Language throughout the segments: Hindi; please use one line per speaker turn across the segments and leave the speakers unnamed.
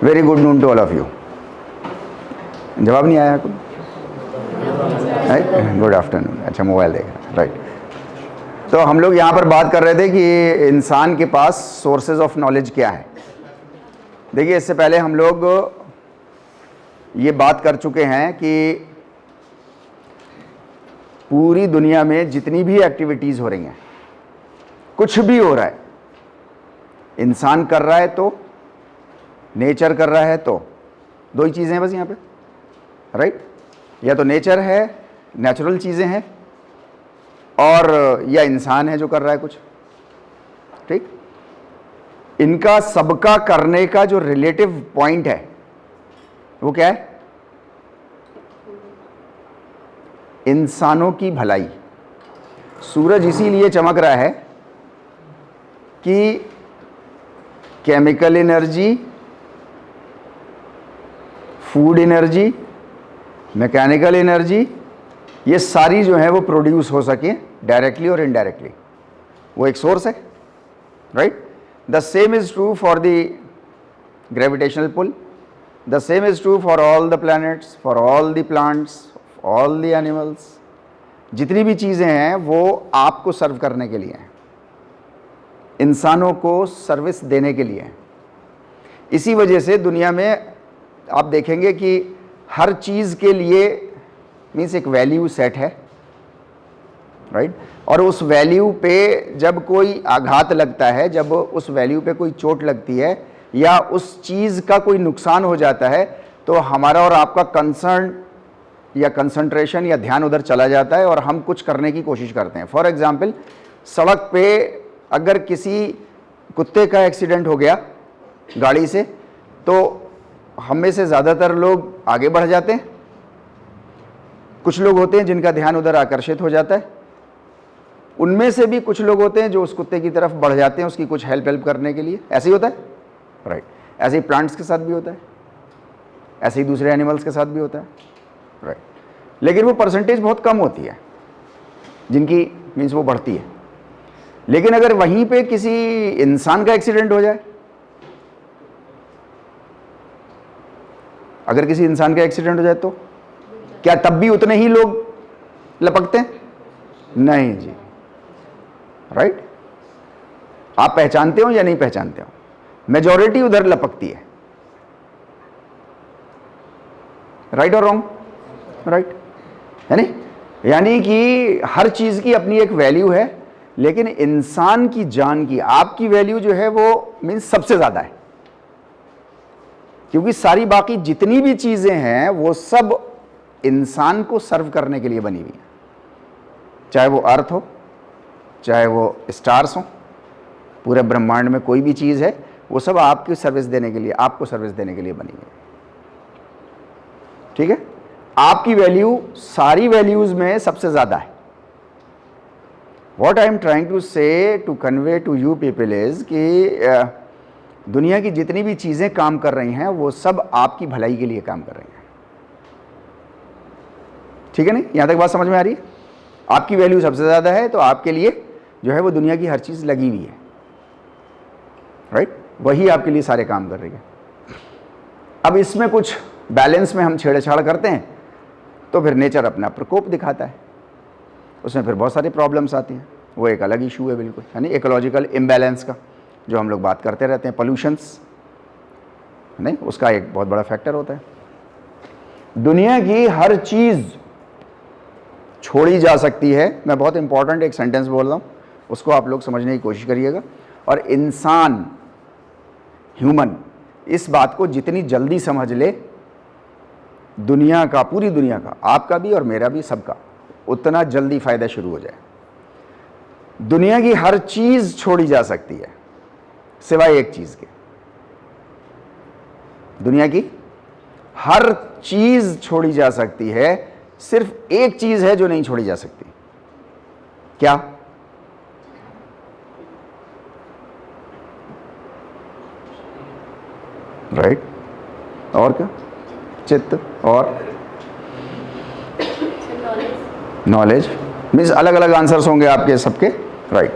Very good noon to all of you. जवाब नहीं आया आपको? Good afternoon. अच्छा, मोबाइल देख रहे हैं, राइट। तो हम लोग यहाँ पर बात कर रहे थे कि इंसान के पास सोर्सेज ऑफ नॉलेज क्या है। देखिए, इससे पहले हम लोग ये बात कर चुके हैं कि पूरी दुनिया में जितनी भी एक्टिविटीज़ हो रही हैं, कुछ भी हो रहा है, इंसान कर रहा है तो, नेचर कर रहा है तो, दो ही चीज़ें हैं बस यहाँ पे, राइट। या तो नेचर है, नेचुरल चीज़ें हैं, और या इंसान है जो कर रहा है कुछ, ठीक। इनका सबका करने का जो रिलेटिव पॉइंट है वो क्या है? इंसानों की भलाई। सूरज इसीलिए चमक रहा है कि chemical energy, food energy, mechanical energy, ये सारी जो है वो प्रोड्यूस हो सके डायरेक्टली और इनडायरेक्टली। वो एक सोर्स है, right. The same is true for the gravitational pull, the same is true for all the planets, for all the plants, all the animals. जितनी भी चीज़ें हैं वो आपको सर्व करने के लिए हैं, इंसानों को सर्विस देने के लिए हैं। इसी वजह से दुनिया में आप देखेंगे कि हर चीज़ के लिए मीन्स एक वैल्यू सेट है, राइट। और उस वैल्यू पे जब कोई आघात लगता है, जब उस वैल्यू पे कोई चोट लगती है या उस चीज़ का कोई नुकसान हो जाता है, तो हमारा और आपका कंसर्न या कंसंट्रेशन या ध्यान उधर चला जाता है और हम कुछ करने की कोशिश करते हैं। फॉर एग्जाम्पल, सड़क पे अगर किसी कुत्ते का एक्सीडेंट हो गया गाड़ी से, तो हम में से ज़्यादातर लोग आगे बढ़ जाते हैं। कुछ लोग होते हैं जिनका ध्यान उधर आकर्षित हो जाता है। उनमें से भी कुछ लोग होते हैं जो उस कुत्ते की तरफ बढ़ जाते हैं उसकी कुछ हेल्प करने के लिए। ऐसे ही होता है, राइट। ऐसे ही प्लांट्स के साथ भी होता है, ऐसे ही दूसरे एनिमल्स के साथ भी होता है, राइट। लेकिन वो परसेंटेज बहुत कम होती है जिनकी मीन्स वो बढ़ती है। लेकिन अगर वहीं पे किसी इंसान का एक्सीडेंट हो जाए, अगर किसी इंसान का एक्सीडेंट हो जाए तो क्या तब भी उतने ही लोग लपकते हैं? नहीं जी, राइट। आप पहचानते हो या नहीं पहचानते हो, मेजॉरिटी उधर लपकती है, राइट और रॉन्ग, राइट है नहीं। यानी कि हर चीज की अपनी एक वैल्यू है, लेकिन इंसान की जान की, आपकी वैल्यू जो है वो मीन्स सबसे ज्यादा है, क्योंकि सारी बाकी जितनी भी चीजें हैं वो सब इंसान को सर्व करने के लिए बनी हुई है। चाहे वो अर्थ हो, चाहे वो स्टार्स हो, पूरे ब्रह्मांड में कोई भी चीज़ है, वो सब आपकी सर्विस देने के लिए, आपको सर्विस देने के लिए बनी हुई है, ठीक है। आपकी वैल्यू सारी वैल्यूज में सबसे ज़्यादा है। What I am trying to say to convey to you people is कि दुनिया की जितनी भी चीज़ें काम कर रही हैं वो सब आपकी भलाई के लिए काम कर रही हैं, ठीक है नहीं। यहां तक बात समझ में आ रही है? आपकी वैल्यू सबसे ज़्यादा है तो आपके लिए जो है वो दुनिया की हर चीज़ लगी हुई है, राइट। वही आपके लिए सारे काम कर रही है। अब इसमें कुछ बैलेंस में हम छेड़छाड़ करते हैं तो फिर नेचर अपना प्रकोप दिखाता है, उसमें फिर बहुत सारी प्रॉब्लम्स आती हैं। वो एक अलग इशू है बिल्कुल, यानी इकोलॉजिकल इम्बैलेंस का जो हम लोग बात करते रहते हैं, पोल्यूशंस नहीं, उसका एक बहुत बड़ा फैक्टर होता है। दुनिया की हर चीज़ छोड़ी जा सकती है। मैं बहुत इंपॉर्टेंट एक सेंटेंस बोल रहा हूँ, उसको आप लोग समझने की कोशिश करिएगा। और इंसान, ह्यूमन, इस बात को जितनी जल्दी समझ ले, दुनिया का, पूरी दुनिया का, आपका भी और मेरा भी, सबका उतना जल्दी फायदा शुरू हो जाए। दुनिया की हर चीज छोड़ी जा सकती है सिवाय एक चीज के। दुनिया की हर चीज छोड़ी जा सकती है, सिर्फ एक चीज है जो नहीं छोड़ी जा सकती। क्या? राइट। और क्या? चित्त और नॉलेज। मीन्स अलग अलग आंसर्स होंगे आपके सबके, राइट।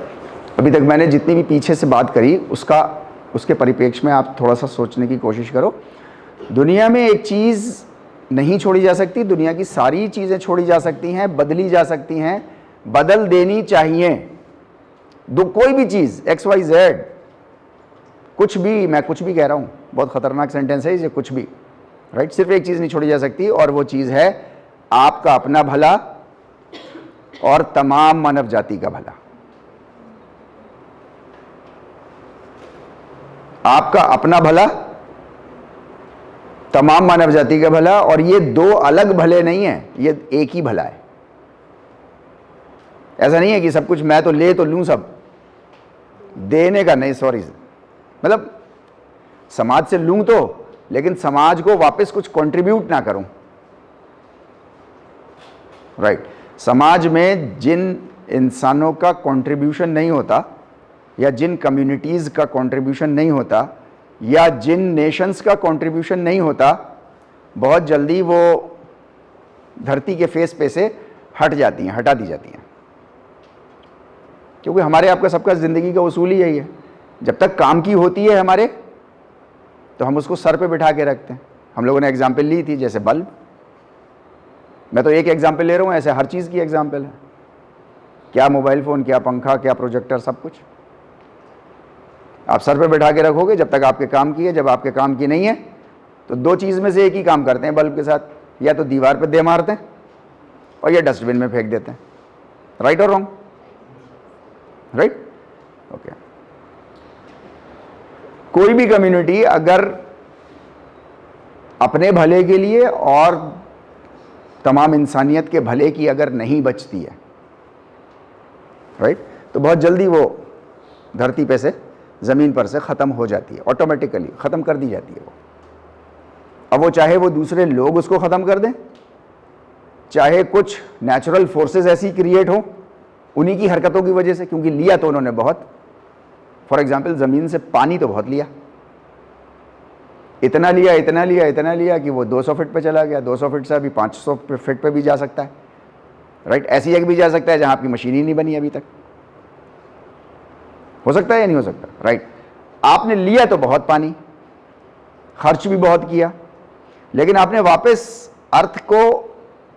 अभी तक मैंने जितनी भी पीछे से बात करी उसका उसके परिप्रेक्ष्य में आप थोड़ा सा सोचने की कोशिश करो। दुनिया में एक चीज़ नहीं छोड़ी जा सकती, दुनिया की सारी चीज़ें छोड़ी जा सकती हैं, बदली जा सकती हैं, बदल देनी चाहिए। कोई भी चीज़ XYZ, कुछ भी, मैं कुछ भी कह रहा हूँ, बहुत ख़तरनाक सेंटेंस है ये, कुछ भी, राइट। सिर्फ एक चीज़ नहीं छोड़ी जा सकती और वो चीज़ है आपका अपना भला और तमाम मानव जाति का भला। आपका अपना भला, तमाम मानव जाति का भला, और ये दो अलग भले नहीं है, ये एक ही भला है। ऐसा नहीं है कि सब कुछ मैं तो ले तो लूं, सब देने का नहीं, सॉरी, मतलब समाज से लूं तो, लेकिन समाज को वापस कुछ कंट्रीब्यूट ना करूं, राइट। समाज में जिन इंसानों का कंट्रीब्यूशन नहीं होता, या जिन कम्युनिटीज़ का कंट्रीब्यूशन नहीं होता, या जिन नेशंस का कंट्रीब्यूशन नहीं होता, बहुत जल्दी वो धरती के फेस पे से हटा दी जाती हैं। क्योंकि हमारे आपका सबका ज़िंदगी का उसूल ही यही है, जब तक काम की होती है हमारे, तो हम उसको सर पे बिठा के रखते हैं। हम लोगों ने एग्जाम्पल ली थी, जैसे बल्ब, मैं तो एक एग्जाम्पल ले रहा हूँ, ऐसे हर चीज़ की एग्जाम्पल है। क्या मोबाइल फ़ोन, क्या पंखा, क्या प्रोजेक्टर, सब कुछ आप सर पे बैठा के रखोगे जब तक आपके काम की है। जब आपके काम की नहीं है तो दो चीज़ में से एक ही काम करते हैं बल्ब के साथ, या तो दीवार पे दे मारते हैं और या डस्टबिन में फेंक देते हैं। राइट और रॉन्ग? Right, okay. कोई भी कम्युनिटी अगर अपने भले के लिए और तमाम इंसानियत के भले की अगर नहीं बचती है, राइट, तो बहुत जल्दी वो धरती पे से, ज़मीन पर से ख़त्म हो जाती है, ऑटोमेटिकली ख़त्म कर दी जाती है वो। अब वो चाहे वो दूसरे लोग उसको ख़त्म कर दें, चाहे कुछ नेचुरल फोर्सेस ऐसी क्रिएट हो उन्हीं की हरकतों की वजह से, क्योंकि लिया तो उन्होंने बहुत। फॉर एग्जाम्पल, ज़मीन से पानी तो बहुत लिया, इतना लिया कि वो 200 फीट पे चला गया। 200 फीट से अभी 500 फीट पे भी जा सकता है, राइट। ऐसी जगह भी जा सकता है जहाँ आपकी मशीन ही नहीं बनी अभी तक। हो सकता है या नहीं हो सकता, राइट। आपने लिया तो बहुत पानी, खर्च भी बहुत किया, लेकिन आपने वापस अर्थ को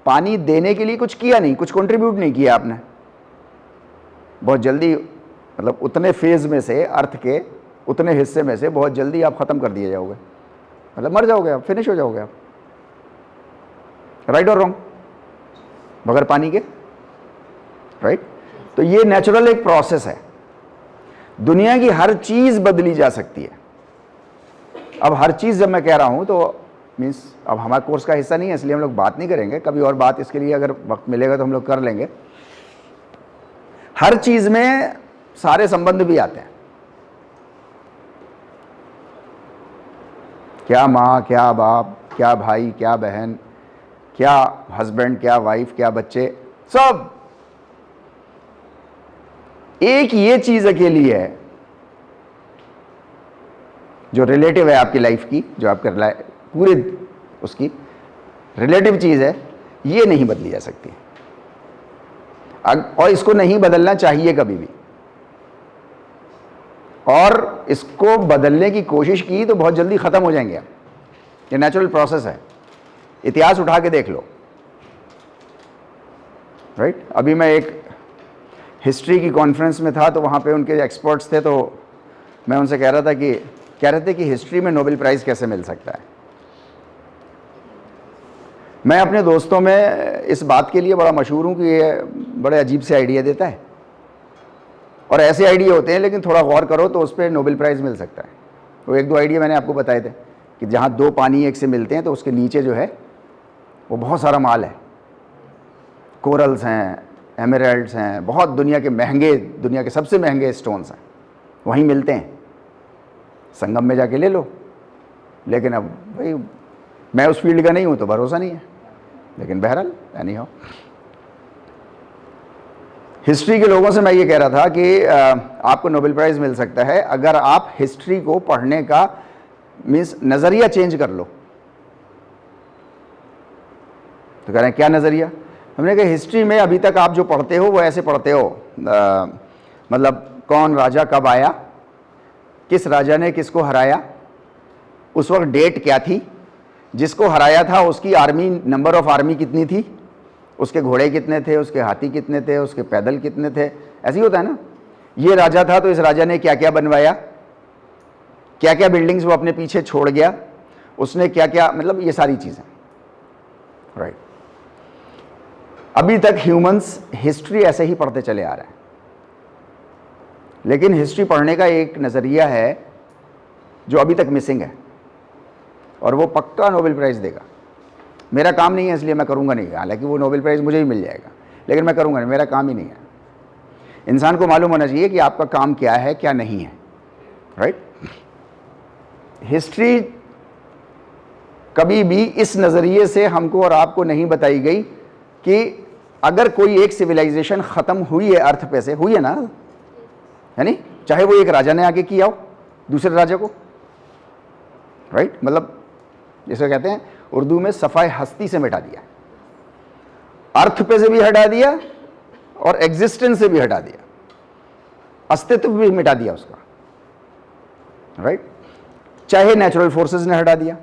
पानी देने के लिए कुछ किया नहीं, कुछ कंट्रीब्यूट नहीं किया आपने। बहुत जल्दी, मतलब उतने फेज में से, अर्थ के उतने हिस्से में से बहुत जल्दी आप ख़त्म कर दिए जाओगे, मतलब मर जाओगे आप, फिनिश हो जाओगे आप। राइट और रॉन्ग? बगैर पानी के, राइट। तो ये नेचुरल एक प्रोसेस है। दुनिया की हर चीज़ बदली जा सकती है। अब हर चीज़ जब मैं कह रहा हूँ तो मीन्स अब हमारे कोर्स का हिस्सा नहीं है, इसलिए हम लोग बात नहीं करेंगे। कभी और बात इसके लिए अगर वक्त मिलेगा तो हम लोग कर लेंगे। हर चीज़ में सारे संबंध भी आते हैं। क्या माँ, क्या बाप, क्या भाई, क्या बहन, क्या हस्बैंड, क्या वाइफ, क्या बच्चे, सब एक ये चीज़ अकेली है जो रिलेटिव है आपकी लाइफ की, जो आपके पूरे उसकी रिलेटिव चीज़ है, ये नहीं बदली जा सकती और इसको नहीं बदलना चाहिए कभी भी। और इसको बदलने की कोशिश की तो बहुत जल्दी ख़त्म हो जाएंगे। ये नेचुरल प्रोसेस है, इतिहास उठा के देख लो, राइट। अभी मैं एक हिस्ट्री की कॉन्फ्रेंस में था, तो वहाँ पे उनके एक्सपर्ट्स थे, तो मैं उनसे कह रहे थे कि हिस्ट्री में नोबेल प्राइज़ कैसे मिल सकता है। मैं अपने दोस्तों में इस बात के लिए बड़ा मशहूर हूँ कि ये बड़े अजीब से आइडिया देता है, और ऐसे आइडिया होते हैं लेकिन थोड़ा गौर करो तो उस पर नोबेल प्राइज़ मिल सकता है। तो एक दो आइडिया मैंने आपको बताए थे कि जहाँ दो पानी एक से मिलते हैं तो उसके नीचे जो है वो बहुत सारा माल है, कोरल्स हैं, एमराल्ड्स हैं, बहुत दुनिया के सबसे महंगे स्टोन्स हैं, वहीं मिलते हैं। संगम में जाके ले लो। लेकिन अब भाई मैं उस फील्ड का नहीं हूँ तो भरोसा नहीं है, लेकिन बहरहाल एनी हाउ, हिस्ट्री के लोगों से मैं ये कह रहा था कि आपको नोबेल प्राइज़ मिल सकता है अगर आप हिस्ट्री को पढ़ने का मीन्स नज़रिया चेंज कर लो। तो कह रहे हैं क्या नज़रिया? हमने कहा हिस्ट्री में अभी तक आप जो पढ़ते हो वो ऐसे पढ़ते हो, मतलब कौन राजा कब आया, किस राजा ने किसको हराया, उस वक्त डेट क्या थी, जिसको हराया था उसकी आर्मी, नंबर ऑफ आर्मी कितनी थी, उसके घोड़े कितने थे, उसके हाथी कितने थे, उसके पैदल कितने थे, ऐसे ही होता है ना। ये राजा था तो इस राजा ने क्या क्या बनवाया, क्या क्या बिल्डिंग्स वो अपने पीछे छोड़ गया, उसने क्या क्या, मतलब ये सारी चीज़ें, राइट। अभी तक ह्यूमंस हिस्ट्री ऐसे ही पढ़ते चले आ रहे हैं, लेकिन हिस्ट्री पढ़ने का एक नज़रिया है जो अभी तक मिसिंग है, और वो पक्का नोबेल प्राइज़ देगा। मेरा काम नहीं है इसलिए मैं करूँगा नहीं, हालांकि वो नोबेल प्राइज़ मुझे ही मिल जाएगा, लेकिन मैं करूँगा नहीं, मेरा काम ही नहीं है। इंसान को मालूम होना चाहिए कि आपका काम क्या है क्या नहीं है, राइट। हिस्ट्री कभी भी इस नज़रिए से हमको और आपको नहीं बताई गई कि अगर कोई एक सिविलाइजेशन ख़त्म हुई है अर्थ पे से, हुई है ना, है नहीं, चाहे वो एक राजा ने आगे किया हो दूसरे राजा को, राइट। मतलब जिसे कहते हैं उर्दू में सफ़ाए हस्ती से मिटा दिया, अर्थ पे से भी हटा दिया और एग्जिस्टेंस से भी हटा दिया, अस्तित्व भी मिटा दिया उसका, राइट। चाहे नेचुरल फोर्सेस ने हटा दिया,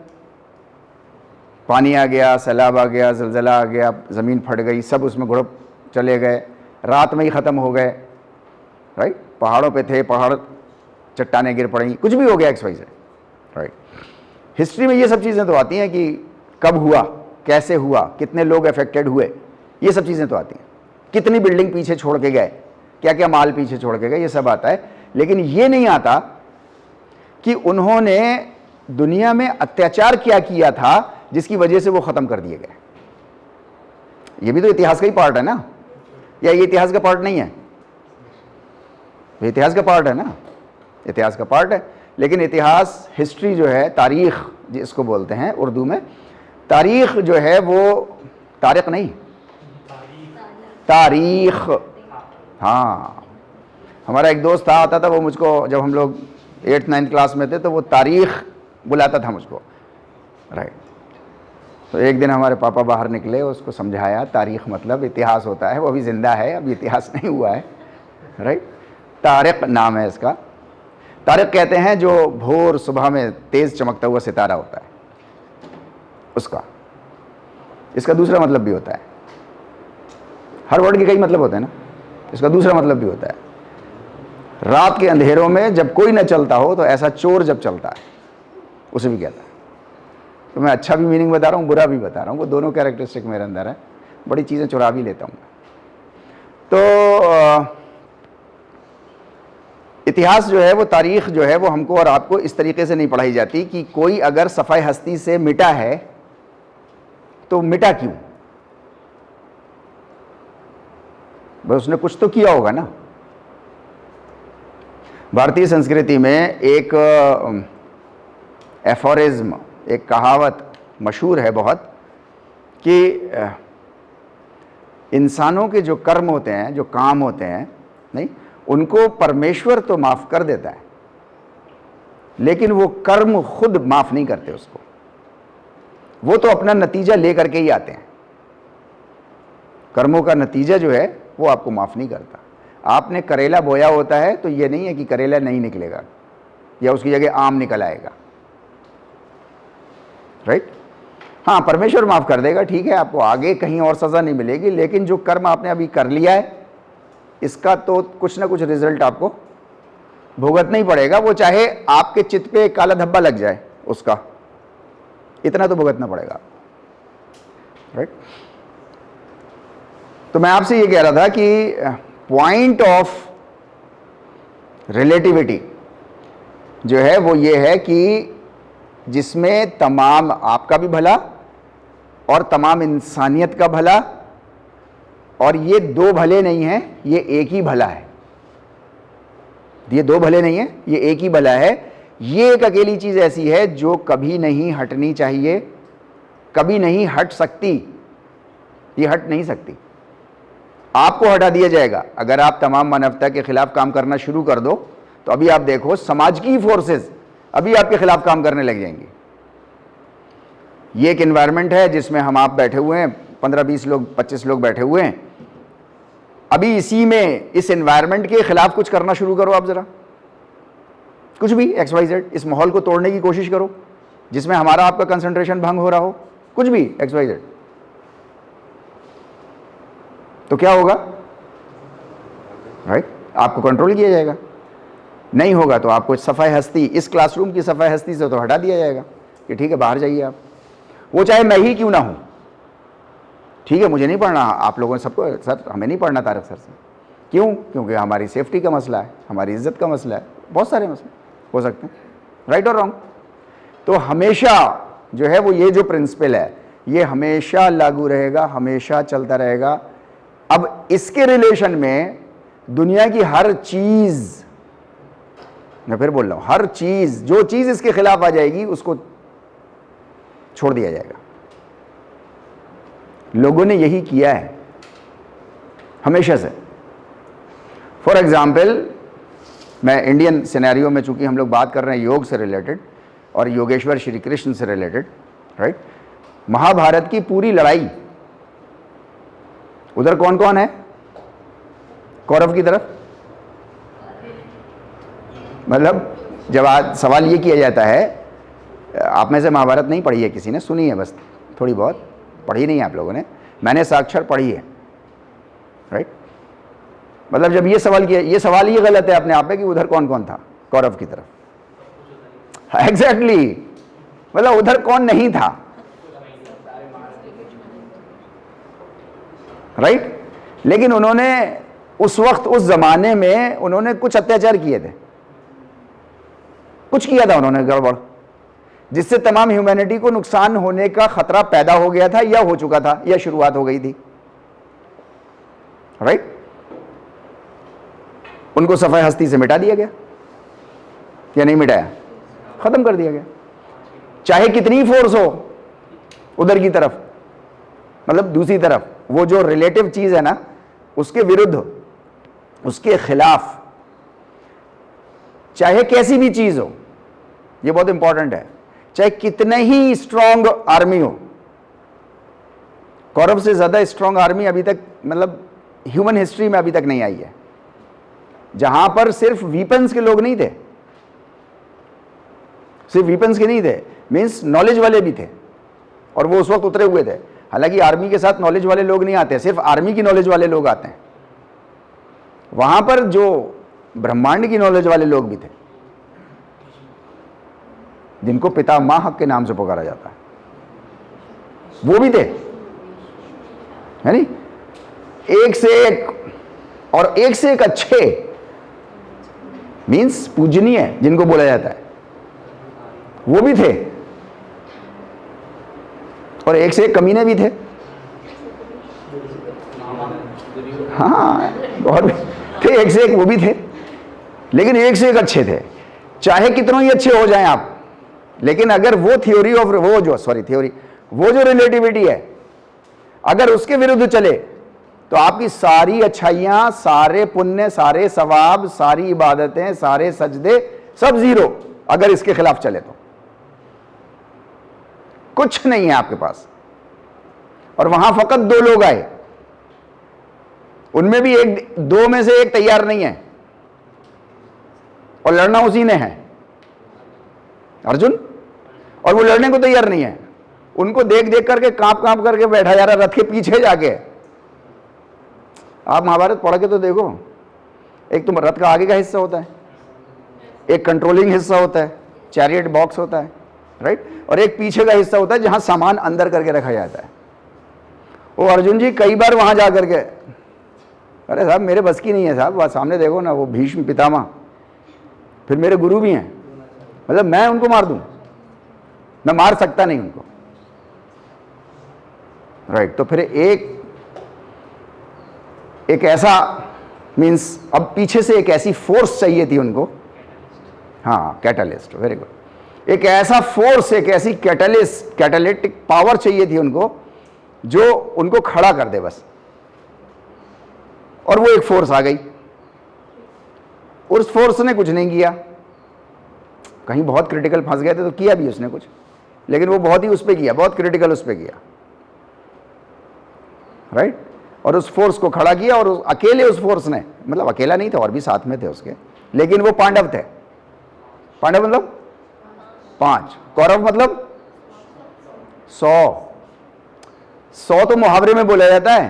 पानी आ गया, सैलाब आ गया, ज़लज़ला आ गया, ज़मीन फट गई, सब उसमें घुड़प चले गए, रात में ही ख़त्म हो गए, राइट। पहाड़ों पे थे, पहाड़ चट्टानें गिर पड़ी, कुछ भी हो गया XYZ, राइट। हिस्ट्री में ये सब चीज़ें तो आती हैं कि कब हुआ, कैसे हुआ, कितने लोग अफेक्टेड हुए, ये सब चीज़ें तो आती हैं, कितनी बिल्डिंग पीछे छोड़ के गए, क्या क्या माल पीछे छोड़ के गए, ये सब आता है। लेकिन ये नहीं आता कि उन्होंने दुनिया में अत्याचार क्या किया था जिसकी वजह से वो ख़त्म कर दिए गए। ये भी तो इतिहास का ही पार्ट है ना, या ये इतिहास का पार्ट नहीं है? ये इतिहास का पार्ट है ना, इतिहास का पार्ट है। लेकिन इतिहास, हिस्ट्री जो है, तारीख़ जिसको बोलते हैं उर्दू में, तारीख़ जो है वो तारीख़ नहीं, तारीख़। हाँ, हमारा एक दोस्त था, आता था वो मुझको, जब हम लोग 8th-9th क्लास में थे तो वो तारीख़ बुलाता था मुझको, राइट। तो एक दिन हमारे पापा बाहर निकले, उसको समझाया तारीख़ मतलब इतिहास होता है, वो अभी ज़िंदा है, अभी इतिहास नहीं हुआ है, राइट। तारिक नाम है इसका। तारिक कहते हैं जो भोर सुबह में तेज़ चमकता हुआ सितारा होता है उसका। इसका दूसरा मतलब भी होता है, हर वर्ड के कई मतलब होते हैं ना, इसका दूसरा मतलब भी होता है, रात के अंधेरों में जब कोई न चलता हो तो ऐसा चोर जब चलता है, उसे भी कहता है। तो मैं अच्छा भी मीनिंग बता रहा हूँ, बुरा भी बता रहा हूँ, वो दोनों कैरेक्टरिस्टिक मेरे अंदर है, बड़ी चीज़ें चुरा भी लेता हूँ। तो इतिहास जो है वो, तारीख़ जो है वो हमको और आपको इस तरीके से नहीं पढ़ाई जाती कि कोई अगर सफ़ाए हस्ती से मिटा है तो मिटा क्यों, बस उसने कुछ तो किया होगा ना। भारतीय संस्कृति में एक एफोरिज्म, एक कहावत मशहूर है बहुत कि इंसानों के जो कर्म होते हैं, जो काम होते हैं, नहीं, उनको परमेश्वर तो माफ़ कर देता है, लेकिन वो कर्म खुद माफ़ नहीं करते उसको, वो तो अपना नतीजा ले करके ही आते हैं। कर्मों का नतीजा जो है वो आपको माफ़ नहीं करता। आपने करेला बोया होता है तो ये नहीं है कि करेला नहीं निकलेगा या उसकी जगह आम निकल आएगा, राइट। हाँ, परमेश्वर माफ़ कर देगा, ठीक है, आपको आगे कहीं और सज़ा नहीं मिलेगी, लेकिन जो कर्म आपने अभी कर लिया है इसका तो कुछ ना कुछ रिजल्ट आपको भुगतना ही पड़ेगा। वो चाहे आपके चित्त पे काला धब्बा लग जाए उसका, इतना तो भुगतना पड़ेगा, राइट। तो मैं आपसे ये कह रहा था कि पॉइंट ऑफ रिलेटिविटी जो है वो ये है कि जिसमें तमाम आपका भी भला और तमाम इंसानियत का भला, और ये दो भले नहीं हैं, ये एक ही भला है। ये दो भले नहीं है, ये एक ही भला है। ये एक अकेली चीज़ ऐसी है जो कभी नहीं हटनी चाहिए, कभी नहीं हट सकती, ये हट नहीं सकती। आपको हटा दिया जाएगा अगर आप तमाम मानवता के खिलाफ काम करना शुरू कर दो। तो अभी आप देखो, समाज की फोर्सेस अभी आपके खिलाफ काम करने लग जाएंगी। ये एक एनवायरनमेंट है जिसमें हम आप बैठे हुए हैं, 15-20 लोग, 25 लोग बैठे हुए हैं। अभी इसी में, इस एनवायरनमेंट के खिलाफ कुछ करना शुरू करो आप, ज़रा कुछ भी XYZ, इस माहौल को तोड़ने की कोशिश करो जिसमें हमारा आपका कंसंट्रेशन भंग हो रहा हो, कुछ भी XYZ, तो क्या होगा? राइट, आपको कंट्रोल किया जाएगा। नहीं होगा तो आपको सफ़ाई हस्ती, इस क्लासरूम की सफ़ाई हस्ती से तो हटा दिया जाएगा कि ठीक है बाहर जाइए आप, वो चाहे मैं ही क्यों ना हूं। ठीक है, मुझे नहीं पढ़ना, आप लोगों ने सबको, सर हमें नहीं पढ़ना तारक सर से, क्यों? क्योंकि हमारी सेफ्टी का मसला है, हमारी इज्जत का मसला है, बहुत सारे मसले हो सकते हैं, राइट और रॉन्ग। तो हमेशा जो है वो ये जो प्रिंसिपल है ये हमेशा लागू रहेगा, हमेशा चलता रहेगा। अब इसके रिलेशन में दुनिया की हर चीज, मैं फिर बोल रहा हूं, हर चीज, जो चीज इसके खिलाफ आ जाएगी उसको छोड़ दिया जाएगा। लोगों ने यही किया है हमेशा से। फॉर एग्जाम्पल, मैं इंडियन सिनेरियो में, चूंकि हम लोग बात कर रहे हैं योग से रिलेटेड और योगेश्वर श्री कृष्ण से रिलेटेड, राइट, महाभारत की पूरी लड़ाई, उधर कौन कौन है कौरव की तरफ? मतलब जब आज सवाल ये किया जाता है, आप में से महाभारत नहीं पढ़ी है किसी ने, सुनी है बस थोड़ी बहुत, पढ़ी नहीं है आप लोगों ने, मैंने साक्षर पढ़ी है, राइट। मतलब जब ये सवाल किया, ये सवाल ही गलत है अपने आप में कि उधर कौन कौन था कौरव की तरफ। एग्जैक्टली, मतलब उधर कौन नहीं था, राइट। लेकिन उन्होंने उस वक्त, उस जमाने में उन्होंने कुछ अत्याचार किए थे, कुछ किया था उन्होंने गड़बड़, जिससे तमाम ह्यूमैनिटी को नुकसान होने का खतरा पैदा हो गया था, या हो चुका था, या शुरुआत हो गई थी, राइट। उनको सफाई हस्ती से मिटा दिया गया या नहीं मिटाया? खत्म कर दिया गया, चाहे कितनी फोर्स हो उधर की तरफ, मतलब दूसरी तरफ, वो जो रिलेटिव चीज है ना, उसके विरुद्ध, उसके खिलाफ, चाहे कैसी भी चीज हो, ये बहुत इंपॉर्टेंट है, चाहे कितने ही स्ट्रांग आर्मी हो, कौरव से ज्यादा स्ट्रांग आर्मी अभी तक, मतलब ह्यूमन हिस्ट्री में अभी तक नहीं आई है, जहां पर सिर्फ वीपन्स के लोग नहीं थे, सिर्फ वीपन्स के नहीं थे, मींस नॉलेज वाले भी थे, और वो उस वक्त उतरे हुए थे। हालांकि आर्मी के साथ नॉलेज वाले लोग नहीं आते, सिर्फ आर्मी की नॉलेज वाले लोग आते हैं। वहां पर जो ब्रह्मांड की नॉलेज वाले लोग भी थे, जिनको पितामह के नाम से पुकारा जाता है, वो भी थे, है नहीं, एक से एक, और एक से एक अच्छे, मींस पूजनीय जिनको बोला जाता है, वो भी थे, और एक से एक कमीने भी थे। हाँ, और भी थे, एक से एक वो भी थे, लेकिन एक से एक अच्छे थे। चाहे कितनों ही अच्छे हो जाएं आप, लेकिन अगर वो थ्योरी ऑफ, वो जो वो जो रिलेटिविटी है, अगर उसके विरुद्ध चले तो आपकी सारी अच्छाइयां, सारे पुण्य, सारे सवाब, सारी इबादतें, सारे सजदे, सब जीरो, अगर इसके खिलाफ चले तो कुछ नहीं है आपके पास। और वहां फकत दो लोग आए, उनमें भी एक, दो में से एक तैयार नहीं है, और लड़ना उसी ने है, अर्जुन, और वो लड़ने को तैयार नहीं है। उनको देख देख करके कांप कांप करके बैठा जा रहा रथ के पीछे जाके। आप महाभारत पढ़ के तो देखो, एक तो रथ का आगे का हिस्सा होता है, एक कंट्रोलिंग हिस्सा होता है, चैरियट बॉक्स होता है, राइट, और एक पीछे का हिस्सा होता है जहां सामान अंदर करके रखा जाता है। वो अर्जुन जी कई बार वहां जा करके, अरे साहब मेरे बस की नहीं है साहब, वह सामने देखो ना, वो भीष्म पितामह, फिर मेरे गुरु भी हैं, मतलब मैं उनको मार दूं? मैं मार सकता नहीं उनको, राइट। तो फिर एक ऐसा, मींस अब पीछे से एक ऐसी फोर्स चाहिए थी उनको, हाँ, कैटलिस्ट, वेरी गुड, एक ऐसा फोर्स, एक ऐसी कैटालिटिक पावर चाहिए थी उनको, जो उनको खड़ा कर दे बस। और वो एक फोर्स आ गई, उस फोर्स ने कुछ नहीं किया, कहीं बहुत क्रिटिकल फंस गए थे तो किया भी उसने कुछ, लेकिन वो बहुत ही उस पे किया, बहुत क्रिटिकल उस पे किया, राइट। और उस फोर्स को खड़ा किया, और अकेले उस फोर्स ने, मतलब अकेला नहीं था, और भी साथ में थे उसके, लेकिन वो पांडव थे, पांडव मतलब 5, कौरव मतलब 100। 100 तो मुहावरे में बोला जाता है,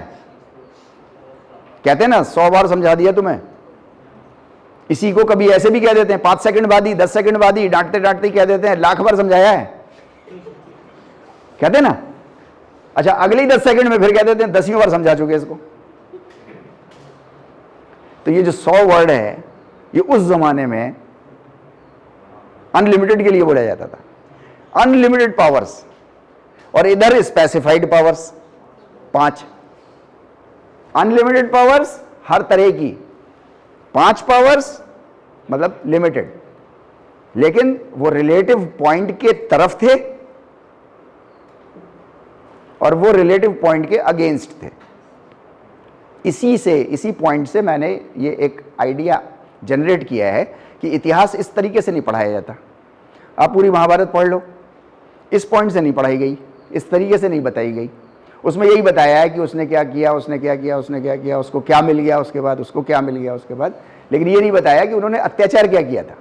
कहते हैं ना 100 बार समझा दिया तुम्हें। इसी को कभी ऐसे भी कह देते हैं 5 सेकंड बाद ही, 10 सेकंड बाद ही, डांटते डांटते ही कह देते हैं लाख बार समझाया है, कहते हैं ना। अच्छा, अगले 10 सेकंड में फिर कह देते हैं 10वीं बार समझा चुके इसको। तो ये जो 100 वर्ड है, ये उस जमाने में अनलिमिटेड के लिए बोला जाता था, अनलिमिटेड पावर्स। और इधर स्पेसिफाइड पावर्स 5, अनलिमिटेड पावर्स हर तरह की, 5 पावर्स मतलब लिमिटेड, लेकिन वो रिलेटिव पॉइंट के तरफ थे और वो रिलेटिव पॉइंट के अगेंस्ट थे। इसी पॉइंट से मैंने ये एक आइडिया जनरेट किया है कि इतिहास इस तरीके से नहीं पढ़ाया जाता। आप पूरी महाभारत पढ़ लो, इस पॉइंट से नहीं पढ़ाई गई, इस तरीके से नहीं बताई गई। उसमें यही बताया है कि उसने क्या किया, उसने क्या किया, उसने क्या किया, उसको क्या मिल गया, उसके बाद उसको क्या मिल गया उसके बाद, लेकिन ये नहीं बताया कि उन्होंने अत्याचार क्या किया था।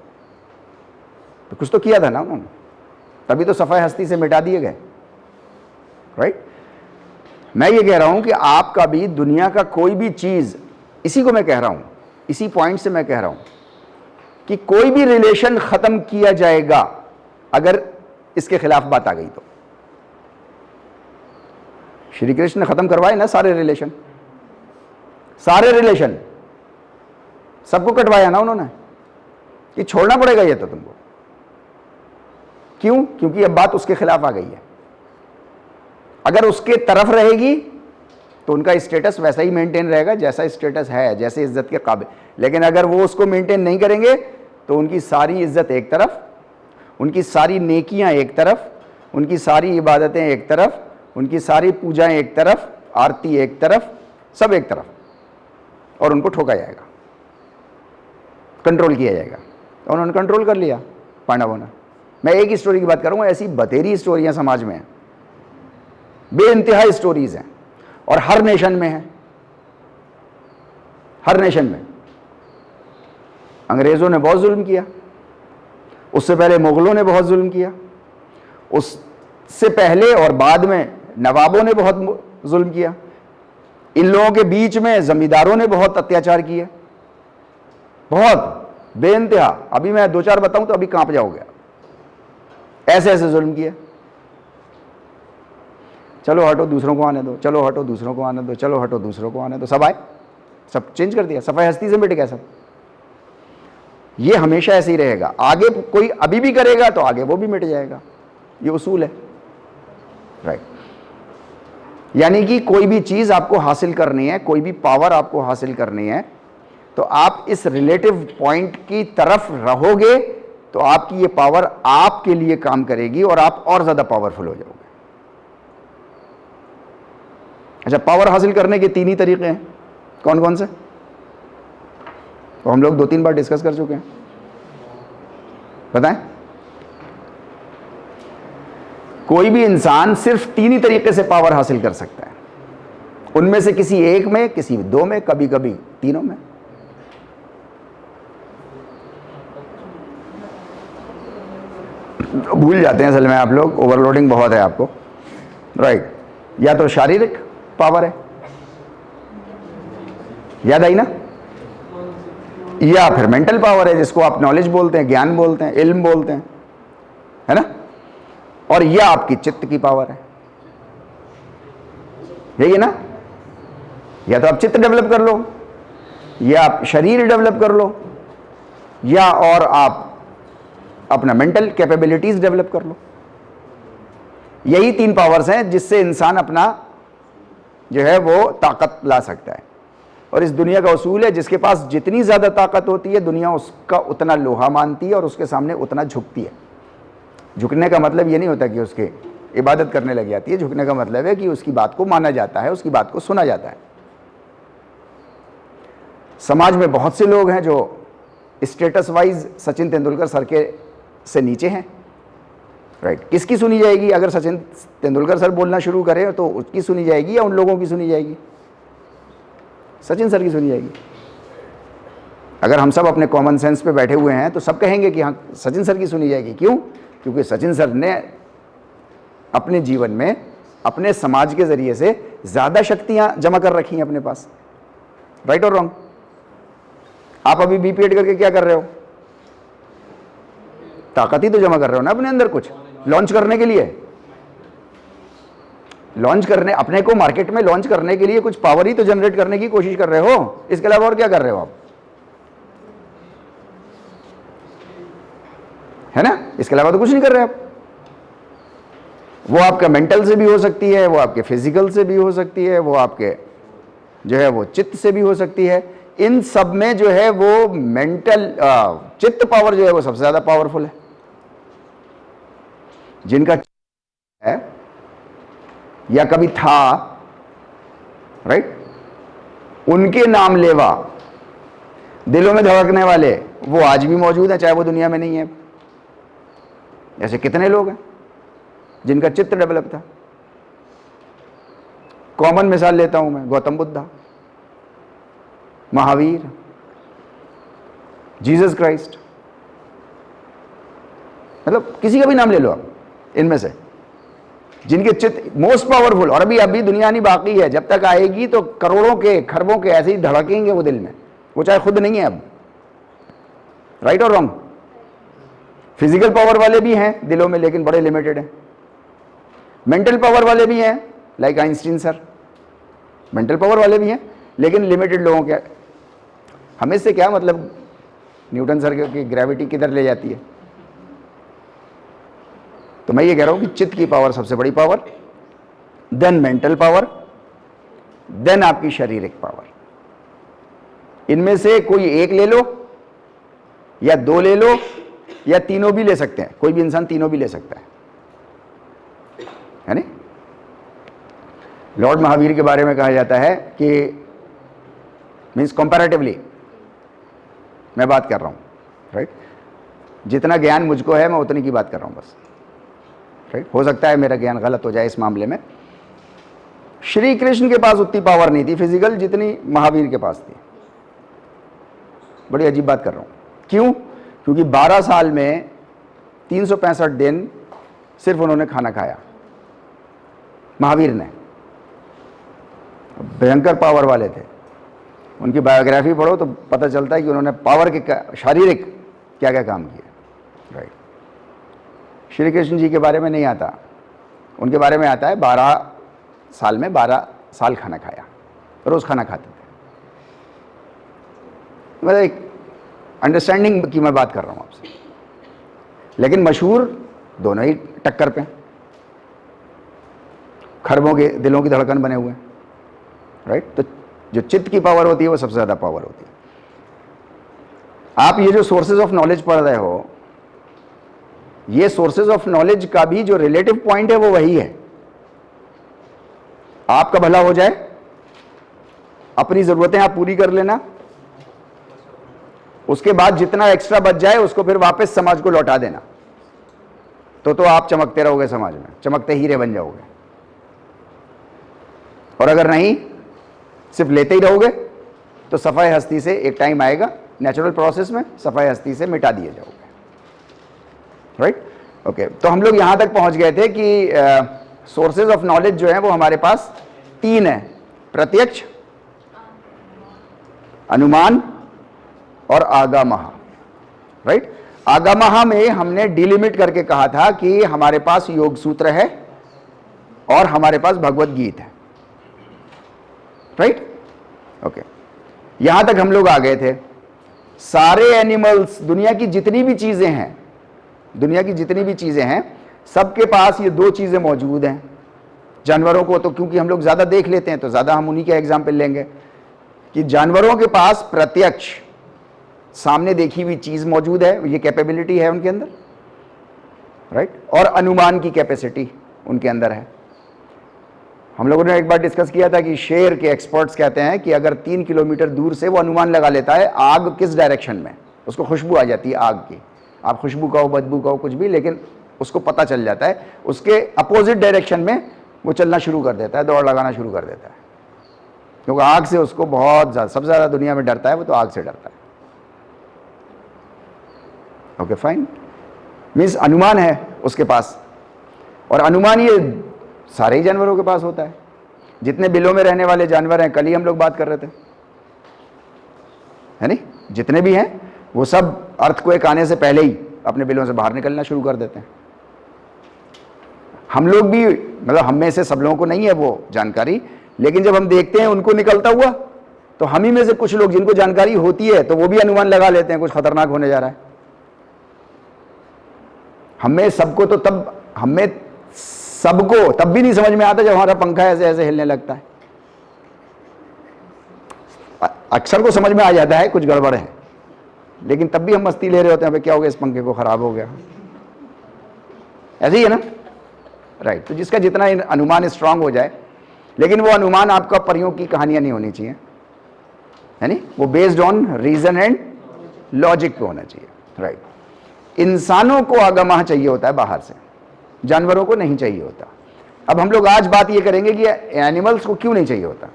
तो कुछ तो किया था ना उन्होंने, तभी तो सफाई हस्ती से मिटा दिए गए, राइट। मैं ये कह रहा हूं कि आपका भी दुनिया का कोई भी चीज, इसी को मैं कह रहा हूं, इसी पॉइंट से मैं कह रहा हूं कि कोई भी रिलेशन खत्म किया जाएगा अगर इसके खिलाफ बात आ गई तो। श्री कृष्ण ने खत्म करवाए ना सारे रिलेशन, सारे रिलेशन सबको कटवाया ना उन्होंने, कि छोड़ना पड़ेगा ये तो तुमको। क्यों? क्योंकि अब बात उसके खिलाफ आ गई है। अगर उसके तरफ रहेगी तो उनका स्टेटस वैसा ही मेंटेन रहेगा जैसा स्टेटस है, जैसे इज्जत के काबिल। लेकिन अगर वो उसको मेंटेन नहीं करेंगे तो उनकी सारी इज्जत एक तरफ, उनकी सारी नेकियां एक तरफ, उनकी सारी इबादतें एक तरफ, उनकी सारी पूजाएं एक तरफ, आरती एक तरफ, सब एक तरफ, और उनको ठोका जाएगा, कंट्रोल किया जाएगा। और उन्होंने कंट्रोल कर लिया पांडवों ने। मैं एक ही स्टोरी की बात करूंगा, ऐसी बतेरी स्टोरियां समाज में हैं, बेइंतहा स्टोरीज हैं, और हर नेशन में है, हर नेशन में। अंग्रेजों ने बहुत जुल्म किया, उससे पहले मुगलों ने बहुत जुल्म किया, उससे पहले और बाद में नवाबों ने बहुत जुल्म किया, इन लोगों के बीच में जमींदारों ने बहुत अत्याचार किए, बहुत बेइंतहा। अभी मैं 2-4 बताऊं तो अभी कांप जाओगे, ऐसे ऐसे जुल्म किए। चलो हटो दूसरों को आने दो, चलो हटो दूसरों को आने दो, चलो हटो दूसरों को आने दो, सब आए, सब चेंज कर दिया, सफाई हस्ती से मिट गया सब। ये हमेशा ऐसे ही रहेगा, आगे कोई अभी भी करेगा तो आगे वो भी मिट जाएगा, ये उसूल है, राइट। यानी कि कोई भी चीज आपको हासिल करनी है, कोई भी पावर आपको हासिल करनी है, तो आप इस रिलेटिव पॉइंट की तरफ रहोगे तो आपकी ये पावर आपके लिए काम करेगी और आप और ज्यादा पावरफुल हो जाओगे। अच्छा, पावर हासिल करने के 3 ही तरीके हैं, कौन कौन से? तो हम लोग 2-3 बार डिस्कस कर चुके हैं, बताएं। कोई भी इंसान सिर्फ 3 ही तरीके से पावर हासिल कर सकता है, उनमें से किसी एक में, किसी 2 में, कभी कभी तीनों में। भूल जाते हैं असल में आप लोग, ओवरलोडिंग बहुत है आपको, राइट। या तो शारीरिक पावर है, याद आई ना, या फिर मेंटल पावर है जिसको आप नॉलेज बोलते हैं, ज्ञान बोलते हैं, इल्म बोलते हैं, है ना, और या आपकी चित्त की पावर है, यही है ना। या तो आप चित्त डेवलप कर लो, या आप शरीर डेवलप कर लो, या और आप अपना मेंटल कैपेबिलिटीज डेवलप कर लो। यही 3 पावर्स हैं जिससे इंसान अपना जो है वो ताकत ला सकता है। और इस दुनिया का उसूल है, जिसके पास जितनी ज्यादा ताकत होती है दुनिया उसका उतना लोहा मानती है और उसके सामने उतना झुकती है। झुकने का मतलब ये नहीं होता कि उसके इबादत करने लग जाती है, झुकने का मतलब है कि उसकी बात को माना जाता है, उसकी बात को सुना जाता है। समाज में बहुत से लोग हैं जो status wise Sachin Tendulkar sir के से नीचे हैं, राइट। किसकी सुनी जाएगी? अगर सचिन तेंदुलकर सर बोलना शुरू करें तो उसकी सुनी जाएगी या उन लोगों की सुनी जाएगी? सचिन सर की सुनी जाएगी। अगर हम सब अपने कॉमन सेंस पे बैठे हुए हैं तो सब कहेंगे कि हाँ सचिन सर की सुनी जाएगी। क्यों? क्योंकि सचिन सर ने अपने जीवन में अपने समाज के जरिए से ज़्यादा शक्तियां जमा कर रखी हैं अपने पास। राइट और रॉन्ग? आप अभी बीपीएड करके क्या कर रहे हो? ताकत ही तो जमा कर रहे हो ना अपने अंदर, कुछ लॉन्च करने के लिए, लॉन्च करने, अपने को मार्केट में लॉन्च करने के लिए कुछ पावर ही तो जनरेट करने की कोशिश कर रहे हो। इसके अलावा और क्या कर रहे हो आप? है ना? इसके अलावा तो कुछ नहीं कर रहे आप। वो आपका मेंटल से भी हो सकती है, वो आपके फिजिकल से भी हो सकती है, वो आपके जो है वो चित्त से भी हो सकती है। इन सब में जो है वो मेंटल चित्त पावर जो है वो सबसे ज्यादा पावरफुल है। जिनका है या कभी था, राइट, उनके नाम लेवा दिलों में धड़कने वाले वो आज भी मौजूद हैं, चाहे वो दुनिया में नहीं है। ऐसे कितने लोग हैं जिनका चित्त डेवलप था। कॉमन मिसाल लेता हूं मैं, गौतम बुद्धा, महावीर, जीसस क्राइस्ट, मतलब किसी का भी नाम ले लो आप, इनमें से जिनके चित्त मोस्ट पावरफुल। और अभी दुनिया नहीं बाकी है, जब तक आएगी तो करोड़ों के खरबों के ऐसे ही धड़केंगे वो दिल में, वो चाहे खुद नहीं है अब। राइट और रॉन्ग? फिजिकल पावर वाले भी हैं दिलों में, लेकिन बड़े लिमिटेड हैं। मेंटल पावर वाले भी हैं, like Einstein sir, mental power वाले भी हैं, लेकिन लिमिटेड लोगों के। हमें से क्या मतलब न्यूटन सर की ग्रेविटी किधर ले जाती है। तो मैं ये कह रहा हूं कि चित्त की पावर सबसे बड़ी power, then mental power, then आपकी शारीरिक पावर। इनमें से कोई एक ले लो या दो ले लो या तीनों भी ले सकते हैं। कोई भी इंसान तीनों भी ले सकता है नहीं? लॉर्ड महावीर के बारे में कहा जाता है कि मीन्स कंपैरेटिवली मैं बात कर रहा हूं, राइट, जितना ज्ञान मुझको है मैं उतनी की बात कर रहा हूं बस, राइट। हो सकता है मेरा ज्ञान गलत हो जाए इस मामले में। श्री कृष्ण के पास उतनी पावर नहीं थी फिजिकल जितनी महावीर के पास थी। बड़ी अजीब बात कर रहा हूं। क्यों? क्योंकि 12 साल में 365 दिन सिर्फ उन्होंने खाना खाया, महावीर ने। भयंकर पावर वाले थे। उनकी बायोग्राफी पढ़ो तो पता चलता है कि उन्होंने पावर के शारीरिक क्या क्या काम किए, राइट। श्री कृष्ण जी के बारे में नहीं आता, उनके बारे में आता है 12 साल में 12 साल खाना खाया, रोज खाना खाते थे। मतलब एक अंडरस्टैंडिंग की मैं बात कर रहा हूं आपसे। लेकिन मशहूर दोनों ही टक्कर पे, खरबों के दिलों की धड़कन बने हुए, राइट। तो जो चित्त की पावर होती है वो सबसे ज्यादा पावर होती है। आप ये जो सोर्सेज ऑफ नॉलेज पढ़ रहे हो, ये सोर्सेज ऑफ नॉलेज का भी जो रिलेटिव पॉइंट है वो वही है। आपका भला हो जाए, अपनी जरूरतें आप पूरी कर लेना, उसके बाद जितना एक्स्ट्रा बच जाए उसको फिर वापस समाज को लौटा देना, तो आप चमकते रहोगे समाज में, चमकते हीरे बन जाओगे। और अगर नहीं, सिर्फ लेते ही रहोगे तो सफाई हस्ती से एक टाइम आएगा, नेचुरल प्रोसेस में सफाई हस्ती से मिटा दिए जाओगे, राइट। ओके, तो हम लोग यहां तक पहुंच गए थे कि सोर्सेज ऑफ नॉलेज जो है वो हमारे पास 3 है: प्रत्यक्ष, अनुमान और आगामह, राइट। आगामह में हमने डिलिमिट करके कहा था कि हमारे पास योग सूत्र है और हमारे पास भगवत गीता है, राइट। ओके, यहां तक हम लोग आ गए थे। सारे एनिमल्स, दुनिया की जितनी भी चीजें हैं, दुनिया की जितनी भी चीजें हैं, सबके पास ये 2 चीजें मौजूद हैं। जानवरों को तो क्योंकि हम लोग ज्यादा देख लेते हैं तो ज्यादा हम उन्हीं का एग्जाम्पल लेंगे कि जानवरों के पास प्रत्यक्ष सामने देखी हुई चीज मौजूद है, ये कैपेबिलिटी है उनके अंदर, राइट। और अनुमान की कैपेसिटी उनके अंदर है। हम लोगों ने एक बार डिस्कस किया था कि शेर के एक्सपर्ट्स कहते हैं कि अगर 3 किलोमीटर दूर से वो अनुमान लगा लेता है आग किस डायरेक्शन में, उसको खुशबू आ जाती है आग की। आप खुशबू कहो, बदबू कहो, कुछ भी, लेकिन उसको पता चल जाता है, उसके अपोजिट डायरेक्शन में वो चलना शुरू कर देता है, दौड़ लगाना शुरू कर देता है। क्योंकि आग से उसको बहुत ज़्यादा, सबसे ज़्यादा दुनिया में डरता है वो, तो आग से डरता है, ओके फाइन, मीन्स अनुमान है उसके पास, और अनुमान ये सारे ही जानवरों के पास होता है। जितने बिलों में रहने वाले जानवर हैं, कल ही हम लोग बात कर रहे थे, है नहीं, जितने भी हैं वो सब अर्थक्वेक आने से पहले ही अपने बिलों से बाहर निकलना शुरू कर देते हैं। हम लोग भी, मतलब हम में से सब लोगों को नहीं है वो जानकारी, लेकिन जब हम देखते हैं उनको निकलता हुआ, तो हम ही में से कुछ लोग जिनको जानकारी होती है तो वो भी अनुमान लगा लेते हैं कुछ खतरनाक होने जा रहा है। हमें सबको तो तब, हमें सबको तब भी नहीं समझ में आता जब हमारा पंखा ऐसे ऐसे हिलने लगता है। अक्सर को समझ में आ जाता है कुछ गड़बड़ है, लेकिन तब भी हम मस्ती ले रहे होते हैं, क्या हो गया इस पंखे को, खराब हो गया। ऐसे ही है ना, राइट। तो जिसका जितना अनुमान स्ट्रांग हो जाए, लेकिन वो अनुमान आपका परियों की कहानियां नहीं होनी चाहिए, है नहीं, वो based on reason and logic पे होना चाहिए, राइट। इंसानों को आगमह चाहिए होता है बाहर से, जानवरों को नहीं चाहिए होता। अब हम लोग आज बात ये करेंगे कि एनिमल्स को क्यों नहीं चाहिए होता।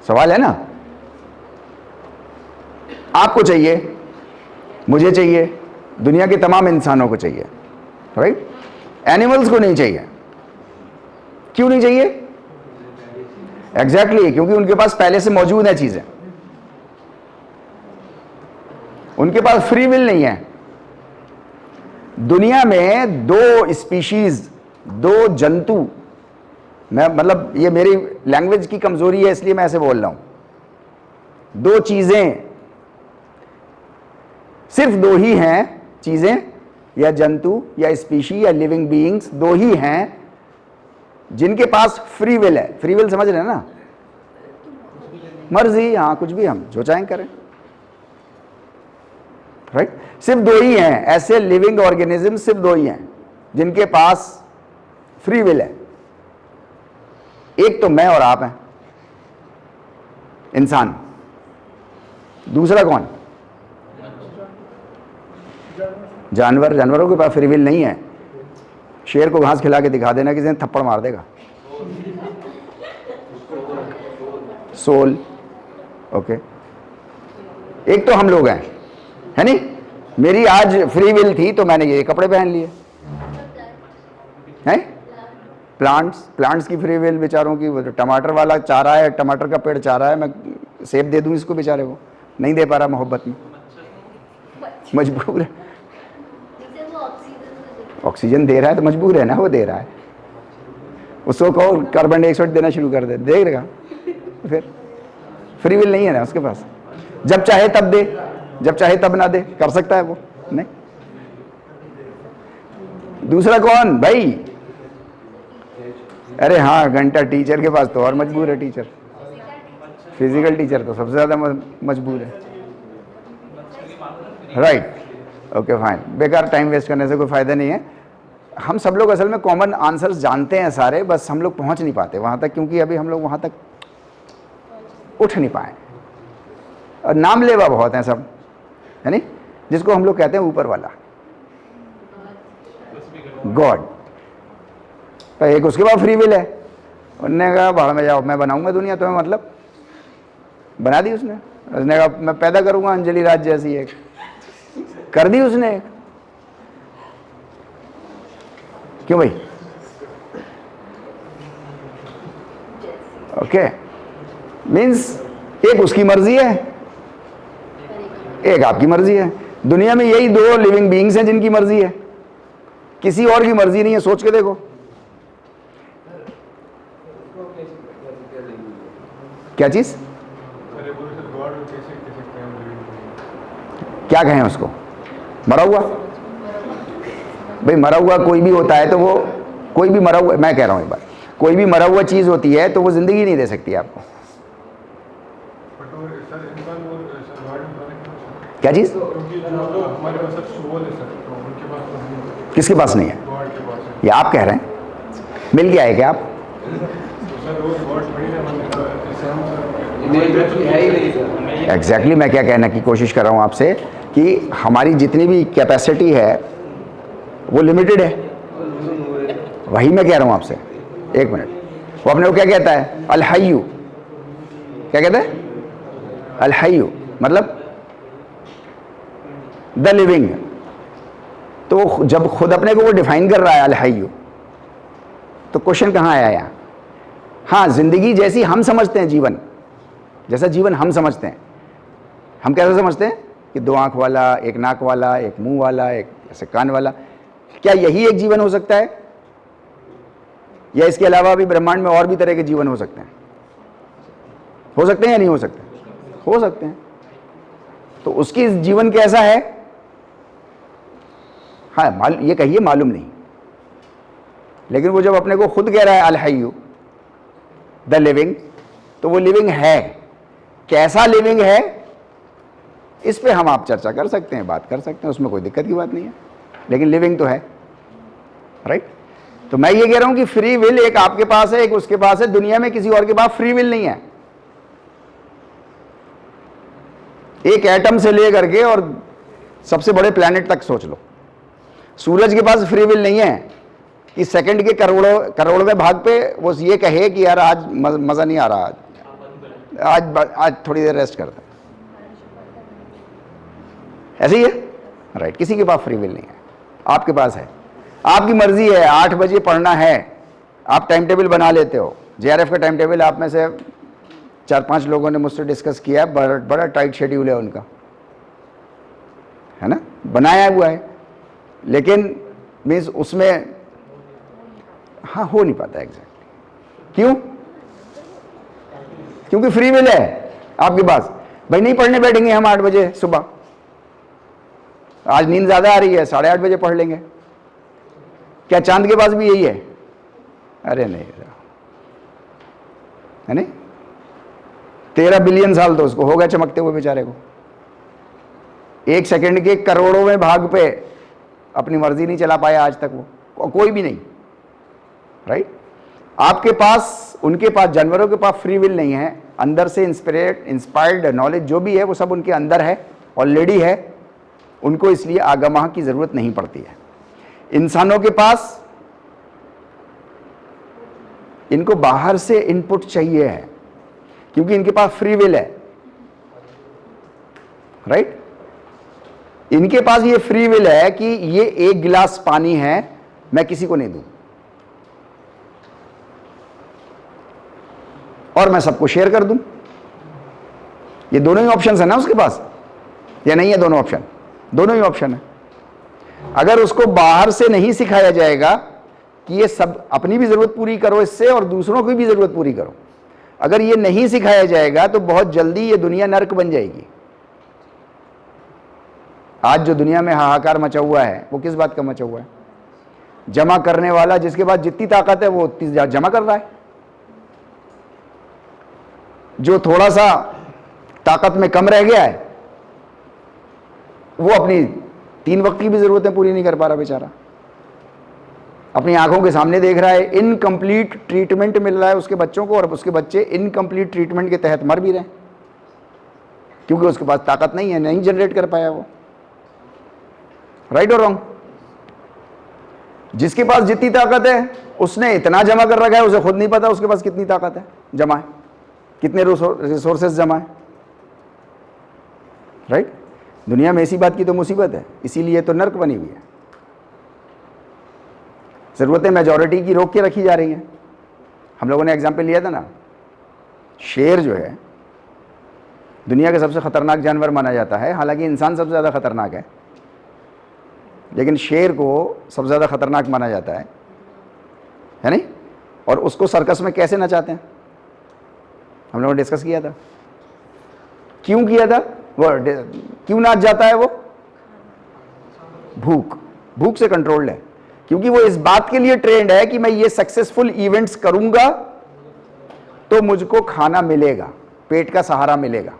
सवाल है ना, आपको चाहिए, मुझे चाहिए, दुनिया के तमाम इंसानों को चाहिए, राइट। एनिमल्स को नहीं चाहिए। क्यों नहीं चाहिए? एग्जैक्टली क्योंकि उनके पास पहले से मौजूद है चीजें, उनके पास फ्री विल नहीं है। दुनिया में दो स्पीशीज, दो जंतु, मैं मतलब ये मेरी लैंग्वेज की कमजोरी है इसलिए मैं ऐसे बोल रहा हूं, दो चीजें, सिर्फ दो ही हैं चीजें या जंतु या स्पीशी या लिविंग बीइंग्स, दो ही हैं जिनके पास फ्री विल है। फ्री विल समझ रहे हैं ना, मर्जी, हाँ कुछ भी हम जो चाहें करें, राइट। सिर्फ दो ही हैं ऐसे लिविंग ऑर्गेनिज्म, सिर्फ दो ही हैं जिनके पास फ्री विल है। एक तो मैं और आप हैं, इंसान। दूसरा कौन? जानवर। जानवरों के पास फ्री विल नहीं है। शेर को घास खिला के दिखा देना, किसी ने थप्पड़ मार देगा। Soul, okay. एक तो हम लोग हैं, है नहीं, मेरी आज फ्री विल थी तो मैंने ये कपड़े पहन लिए, हैं। प्लांट्स की फ्री विल बेचारों की, टमाटर वाला चाह रहा है, टमाटर का पेड़ चाह रहा है, मैं सेब दे दूं इसको, बेचारे को नहीं दे पा रहा मोहब्बत में, मजबूर है। ऑक्सीजन दे रहा है तो मजबूर है ना, वो दे रहा है, उसको कहो कार्बन डाइऑक्साइड देना शुरू कर दे, देगा फिर। फ्री विल नहीं है ना उसके पास, जब चाहे तब दे, जब चाहे तब ना दे, कर सकता है वो नहीं। दूसरा कौन भाई? अरे हाँ घंटा, टीचर के पास तो और मजबूर है टीचर, फिजिकल टीचर तो सबसे ज्यादा मजबूर है, राइट। ओके फाइन, बेकार टाइम वेस्ट करने से कोई फायदा नहीं है। हम सब लोग असल में कॉमन आंसर्स जानते हैं सारे, बस हम लोग पहुंच नहीं पाते वहां तक, क्योंकि अभी हम लोग वहां तक उठ नहीं पाए, और नाम लेवा बहुत हैं सब, है नहीं, जिसको हम लोग कहते हैं ऊपर वाला गॉड। तो एक उसके बाद फ्री विल है, उन्होंने कहा भाड़ में जाओ, मैं बनाऊंगा दुनिया, तुम्हें मतलब बना दी उसने कहा मैं पैदा करूंगा अंजलि राज जैसी, एक कर दी उसने। क्यों भाई? ओके, मीन्स एक उसकी मर्जी है, एक आपकी मर्जी है। दुनिया में यही दो लिविंग बीइंग्स हैं जिनकी मर्जी है, किसी और की मर्जी नहीं है। सोच के देखो, क्या चीज, क्या कहें उसको? मरा हुआ? भाई मरा हुआ कोई भी होता है तो वो, कोई भी मरा हुआ, मैं कह रहा हूं एक बार, कोई भी मरा हुआ चीज होती है तो वो जिंदगी नहीं दे सकती आपको। क्या चीज? किसके पास नहीं है? ये आप कह रहे हैं, मिल गया है क्या आप? एग्जैक्टली मैं क्या कहने की कोशिश कर रहा हूं आपसे कि हमारी जितनी भी कैपेसिटी है वो लिमिटेड है, वही मैं कह रहा हूं आपसे। एक मिनट, वो अपने को क्या कहता है? अल हय्यू, क्या कहता है? अल हय्यू मतलब द लिविंग। तो जब खुद अपने को वो डिफाइन कर रहा है अल हय्यु, तो क्वेश्चन कहाँ आया यहाँ? हाँ, जिंदगी जैसी हम समझते हैं, जीवन जैसा जीवन हम समझते हैं, हम कैसे समझते हैं कि 2 आंख वाला, 1 नाक वाला, 1 मुंह वाला, 1 ऐसे कान वाला, क्या यही एक जीवन हो सकता है? या इसके अलावा भी ब्रह्मांड में और भी तरह के जीवन हो सकते हैं? हो सकते हैं या नहीं हो सकते? हो सकते हैं। तो उसकी जीवन कैसा है? हाँ, ये कहिए मालूम नहीं, लेकिन वो जब अपने को खुद कह रहा है अल हय्यु द लिविंग, तो वो लिविंग है। कैसा लिविंग है, इस पे हम आप चर्चा कर सकते हैं, बात कर सकते हैं, उसमें कोई दिक्कत की बात नहीं है, लेकिन लिविंग तो है, राइट? तो मैं ये कह रहा हूं कि फ्री विल एक आपके पास है, एक उसके पास है। दुनिया में किसी और के पास फ्री विल नहीं है। एक एटम से लेकर के और सबसे बड़े प्लैनेट तक सोच लो, सूरज के पास फ्री विल नहीं है कि सेकंड के करोड़वें भाग पे वो ये कहे कि यार आज मजा नहीं आ रहा, आज थोड़ी देर रेस्ट करता। ऐसे ही है, राइट? किसी के पास फ्री विल नहीं है, आपके पास है। आपकी मर्जी है, 8 बजे पढ़ना है, आप टाइम टेबल बना लेते हो। जेआरएफ का टाइम टेबल आप में से 4-5 लोगों ने मुझसे डिस्कस किया है, बड़ा टाइट शेड्यूल है उनका, है ना, बनाया हुआ है, लेकिन मीन्स उसमें हाँ हो नहीं पाता एग्जैक्टली। क्यों? क्योंकि फ्री विल है आपके पास। भाई नहीं पढ़ने बैठेंगे हम 8 बजे सुबह, आज नींद ज्यादा आ रही है, 8:30 बजे पढ़ लेंगे। क्या चांद के पास भी यही है? अरे नहीं, है नहीं? 13 बिलियन साल तो उसको हो गए चमकते हुए बेचारे को। 1 सेकंड के करोड़ों भाग पे अपनी मर्जी नहीं चला पाया आज तक वो, कोई भी नहीं, राइट? आपके पास, उनके पास, जानवरों के पास फ्री विल नहीं है। अंदर से इंस्पायर्ड नॉलेज जो भी है वो सब उनके अंदर है, ऑलरेडी है, उनको इसलिए आगमाह की जरूरत नहीं पड़ती है। इंसानों के पास इनको बाहर से इनपुट चाहिए है, क्योंकि इनके पास फ्री विल है, राइट? इनके पास ये फ्री विल है कि ये 1 गिलास पानी है, मैं किसी को नहीं दूं और मैं सबको शेयर कर दूं। ये दोनों ही ऑप्शन है ना उसके पास, या नहीं है? दोनों ऑप्शन, दोनों ही ऑप्शन है। अगर उसको बाहर से नहीं सिखाया जाएगा कि ये सब अपनी भी जरूरत पूरी करो इससे और दूसरों की भी जरूरत पूरी करो, अगर ये नहीं सिखाया जाएगा तो बहुत जल्दी ये दुनिया नर्क बन जाएगी। आज जो दुनिया में हाहाकार मचा हुआ है वो किस बात का मचा हुआ है? जमा करने वाला जिसके पास जितनी ताकत है वो उतनी जमा कर रहा है, जो थोड़ा सा ताकत में कम रह गया है वो अपनी 3 वक्त की भी जरूरतें पूरी नहीं कर पा रहा बेचारा। अपनी आंखों के सामने देख रहा है इनकम्प्लीट ट्रीटमेंट मिल रहा है उसके बच्चों को, और उसके बच्चे इनकम्प्लीट ट्रीटमेंट के तहत मर भी रहे हैं, क्योंकि उसके पास ताकत नहीं है, नहीं जनरेट कर पाया वो। राइट और रॉन्ग? जिसके पास जितनी ताकत है उसने इतना जमा कर रखा है, उसे खुद नहीं पता उसके पास कितनी ताकत है, जमा है, कितने रिसोर्सेस जमा है, राइट? दुनिया में ऐसी बात की तो मुसीबत है, इसीलिए तो नर्क बनी हुई है। जरूरतें मेजॉरिटी की रोक के रखी जा रही हैं। हम लोगों ने एग्जाम्पल लिया था ना, शेर जो है दुनिया का सबसे खतरनाक जानवर माना जाता है, हालांकि इंसान सबसे ज़्यादा खतरनाक है, लेकिन शेर को सबसे ज़्यादा खतरनाक माना जाता है नहीं? और उसको सर्कस में कैसे नचाते हैं हम लोगों ने डिस्कस किया था। क्यों किया था? वो क्यों नाच जाता है वो? भूख से कंट्रोल्ड है, क्योंकि वो इस बात के लिए ट्रेंड है कि मैं ये सक्सेसफुल इवेंट्स करूंगा तो मुझको खाना मिलेगा, पेट का सहारा मिलेगा,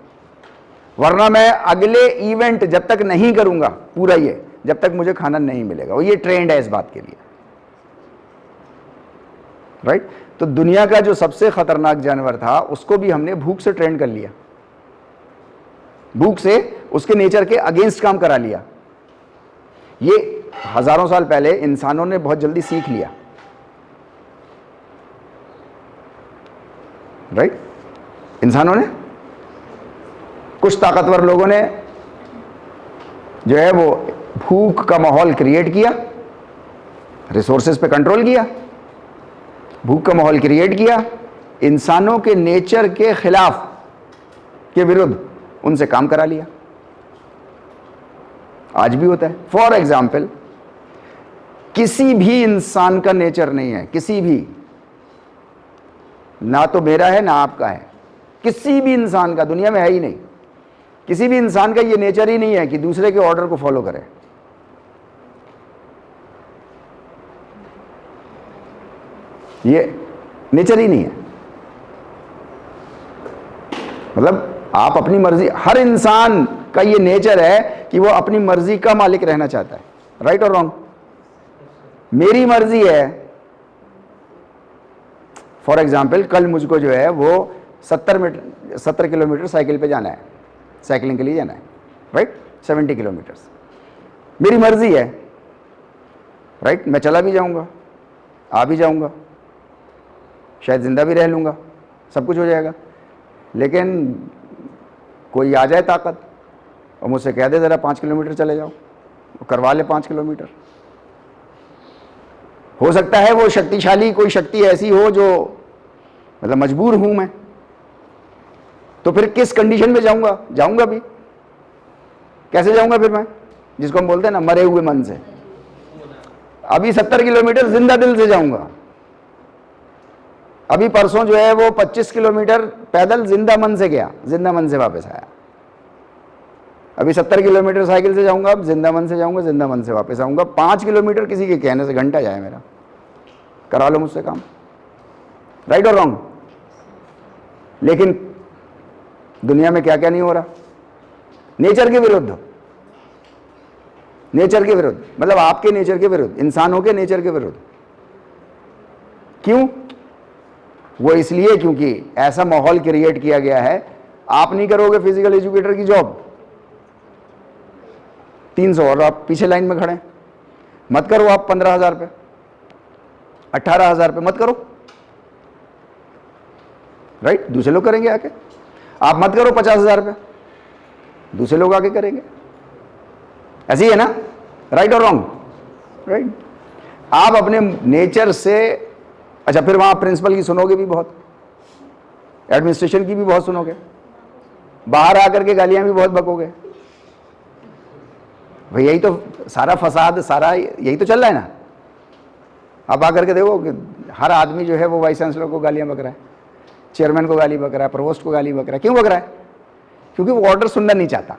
वरना मैं अगले इवेंट जब तक नहीं करूंगा पूरा ये, जब तक मुझे खाना नहीं मिलेगा। वो ये ट्रेंड है इस बात के लिए, राइट? तो दुनिया का जो सबसे खतरनाक जानवर था उसको भी हमने भूख से ट्रेंड कर लिया, भूख से उसके नेचर के अगेंस्ट काम करा लिया। ये हजारों साल पहले इंसानों ने बहुत जल्दी सीख लिया, राइट? इंसानों ने, कुछ ताकतवर लोगों ने जो है वो भूख का माहौल क्रिएट किया, रिसोर्सेज पे कंट्रोल किया, भूख का माहौल क्रिएट किया, इंसानों के नेचर के खिलाफ, के विरुद्ध उनसे काम करा लिया। आज भी होता है। फॉर एग्जाम्पल, किसी भी इंसान का नेचर नहीं है, किसी भी, ना तो मेरा है ना आपका है, किसी भी इंसान का दुनिया में है ही नहीं, किसी भी इंसान का ये नेचर ही नहीं है कि दूसरे के ऑर्डर को फॉलो करे। ये नेचर ही नहीं है। मतलब आप अपनी मर्जी, हर इंसान का ये नेचर है कि वो अपनी मर्जी का मालिक रहना चाहता है। राइट और रॉन्ग? मेरी मर्जी है, फॉर एग्जाम्पल कल मुझको जो है वो 70 किलोमीटर साइकिल पे जाना है, साइकिलिंग के लिए जाना है, राइट, 70 किलोमीटर्स, मेरी मर्जी है, राइट। मैं चला भी जाऊंगा, आ भी जाऊंगा, शायद जिंदा भी रह लूंगा, सब कुछ हो जाएगा। लेकिन कोई आ जाए ताकत और मुझसे कह दे ज़रा 5 किलोमीटर चले जाओ, वो करवा ले 5 किलोमीटर। हो सकता है वो शक्तिशाली कोई शक्ति ऐसी हो जो, मतलब मजबूर हूं मैं, तो फिर किस कंडीशन में जाऊंगा? जाऊंगा भी। कैसे जाऊंगा फिर मैं? जिसको हम बोलते हैं ना मरे हुए मन से। अभी 70 किलोमीटर जिंदा दिल से जाऊंगा। अभी परसों जो है वो 25 किलोमीटर पैदल जिंदा मन से गया, जिंदा मन से वापस आया। अभी 70 किलोमीटर साइकिल से जाऊंगा, अब जिंदा मन से जाऊंगा, जिंदा मन से वापस आऊंगा। 5 किलोमीटर किसी के कहने से घंटा जाए मेरा, करा लो मुझसे काम। राइट और रॉन्ग? लेकिन दुनिया में क्या क्या नहीं हो रहा? नेचर के विरुद्ध, नेचर के विरुद्ध, मतलब आपके नेचर के विरुद्ध, इंसानों के नेचर के विरुद्ध। क्यों? वो इसलिए क्योंकि ऐसा माहौल क्रिएट किया गया है। आप नहीं करोगे फिजिकल एजुकेटर की जॉब, 300 और आप पीछे लाइन में खड़े हैं। मत करो आप 15,000 पे, 18,000 पे मत करो, राइट, दूसरे लोग करेंगे आके। आप मत करो 50,000 पे, दूसरे लोग आके करेंगे। ऐसी है ना? राइट और रॉन्ग? राइट। आप अपने नेचर से, अच्छा फिर वहां प्रिंसिपल की सुनोगे भी बहुत, एडमिनिस्ट्रेशन की भी बहुत सुनोगे, बाहर आकर के गालियां भी बहुत बकोगे। भाई यही तो सारा फसाद, सारा यही तो चल रहा है ना। अब आकर के देखो कि हर आदमी जो है वो वाइस चांसलर को गालियां बक रहा है, चेयरमैन को गाली बक रहा है, प्रोवोस्ट को गाली बक रहा है। क्यों बक रहा है? क्योंकि वो ऑर्डर सुनना नहीं चाहता।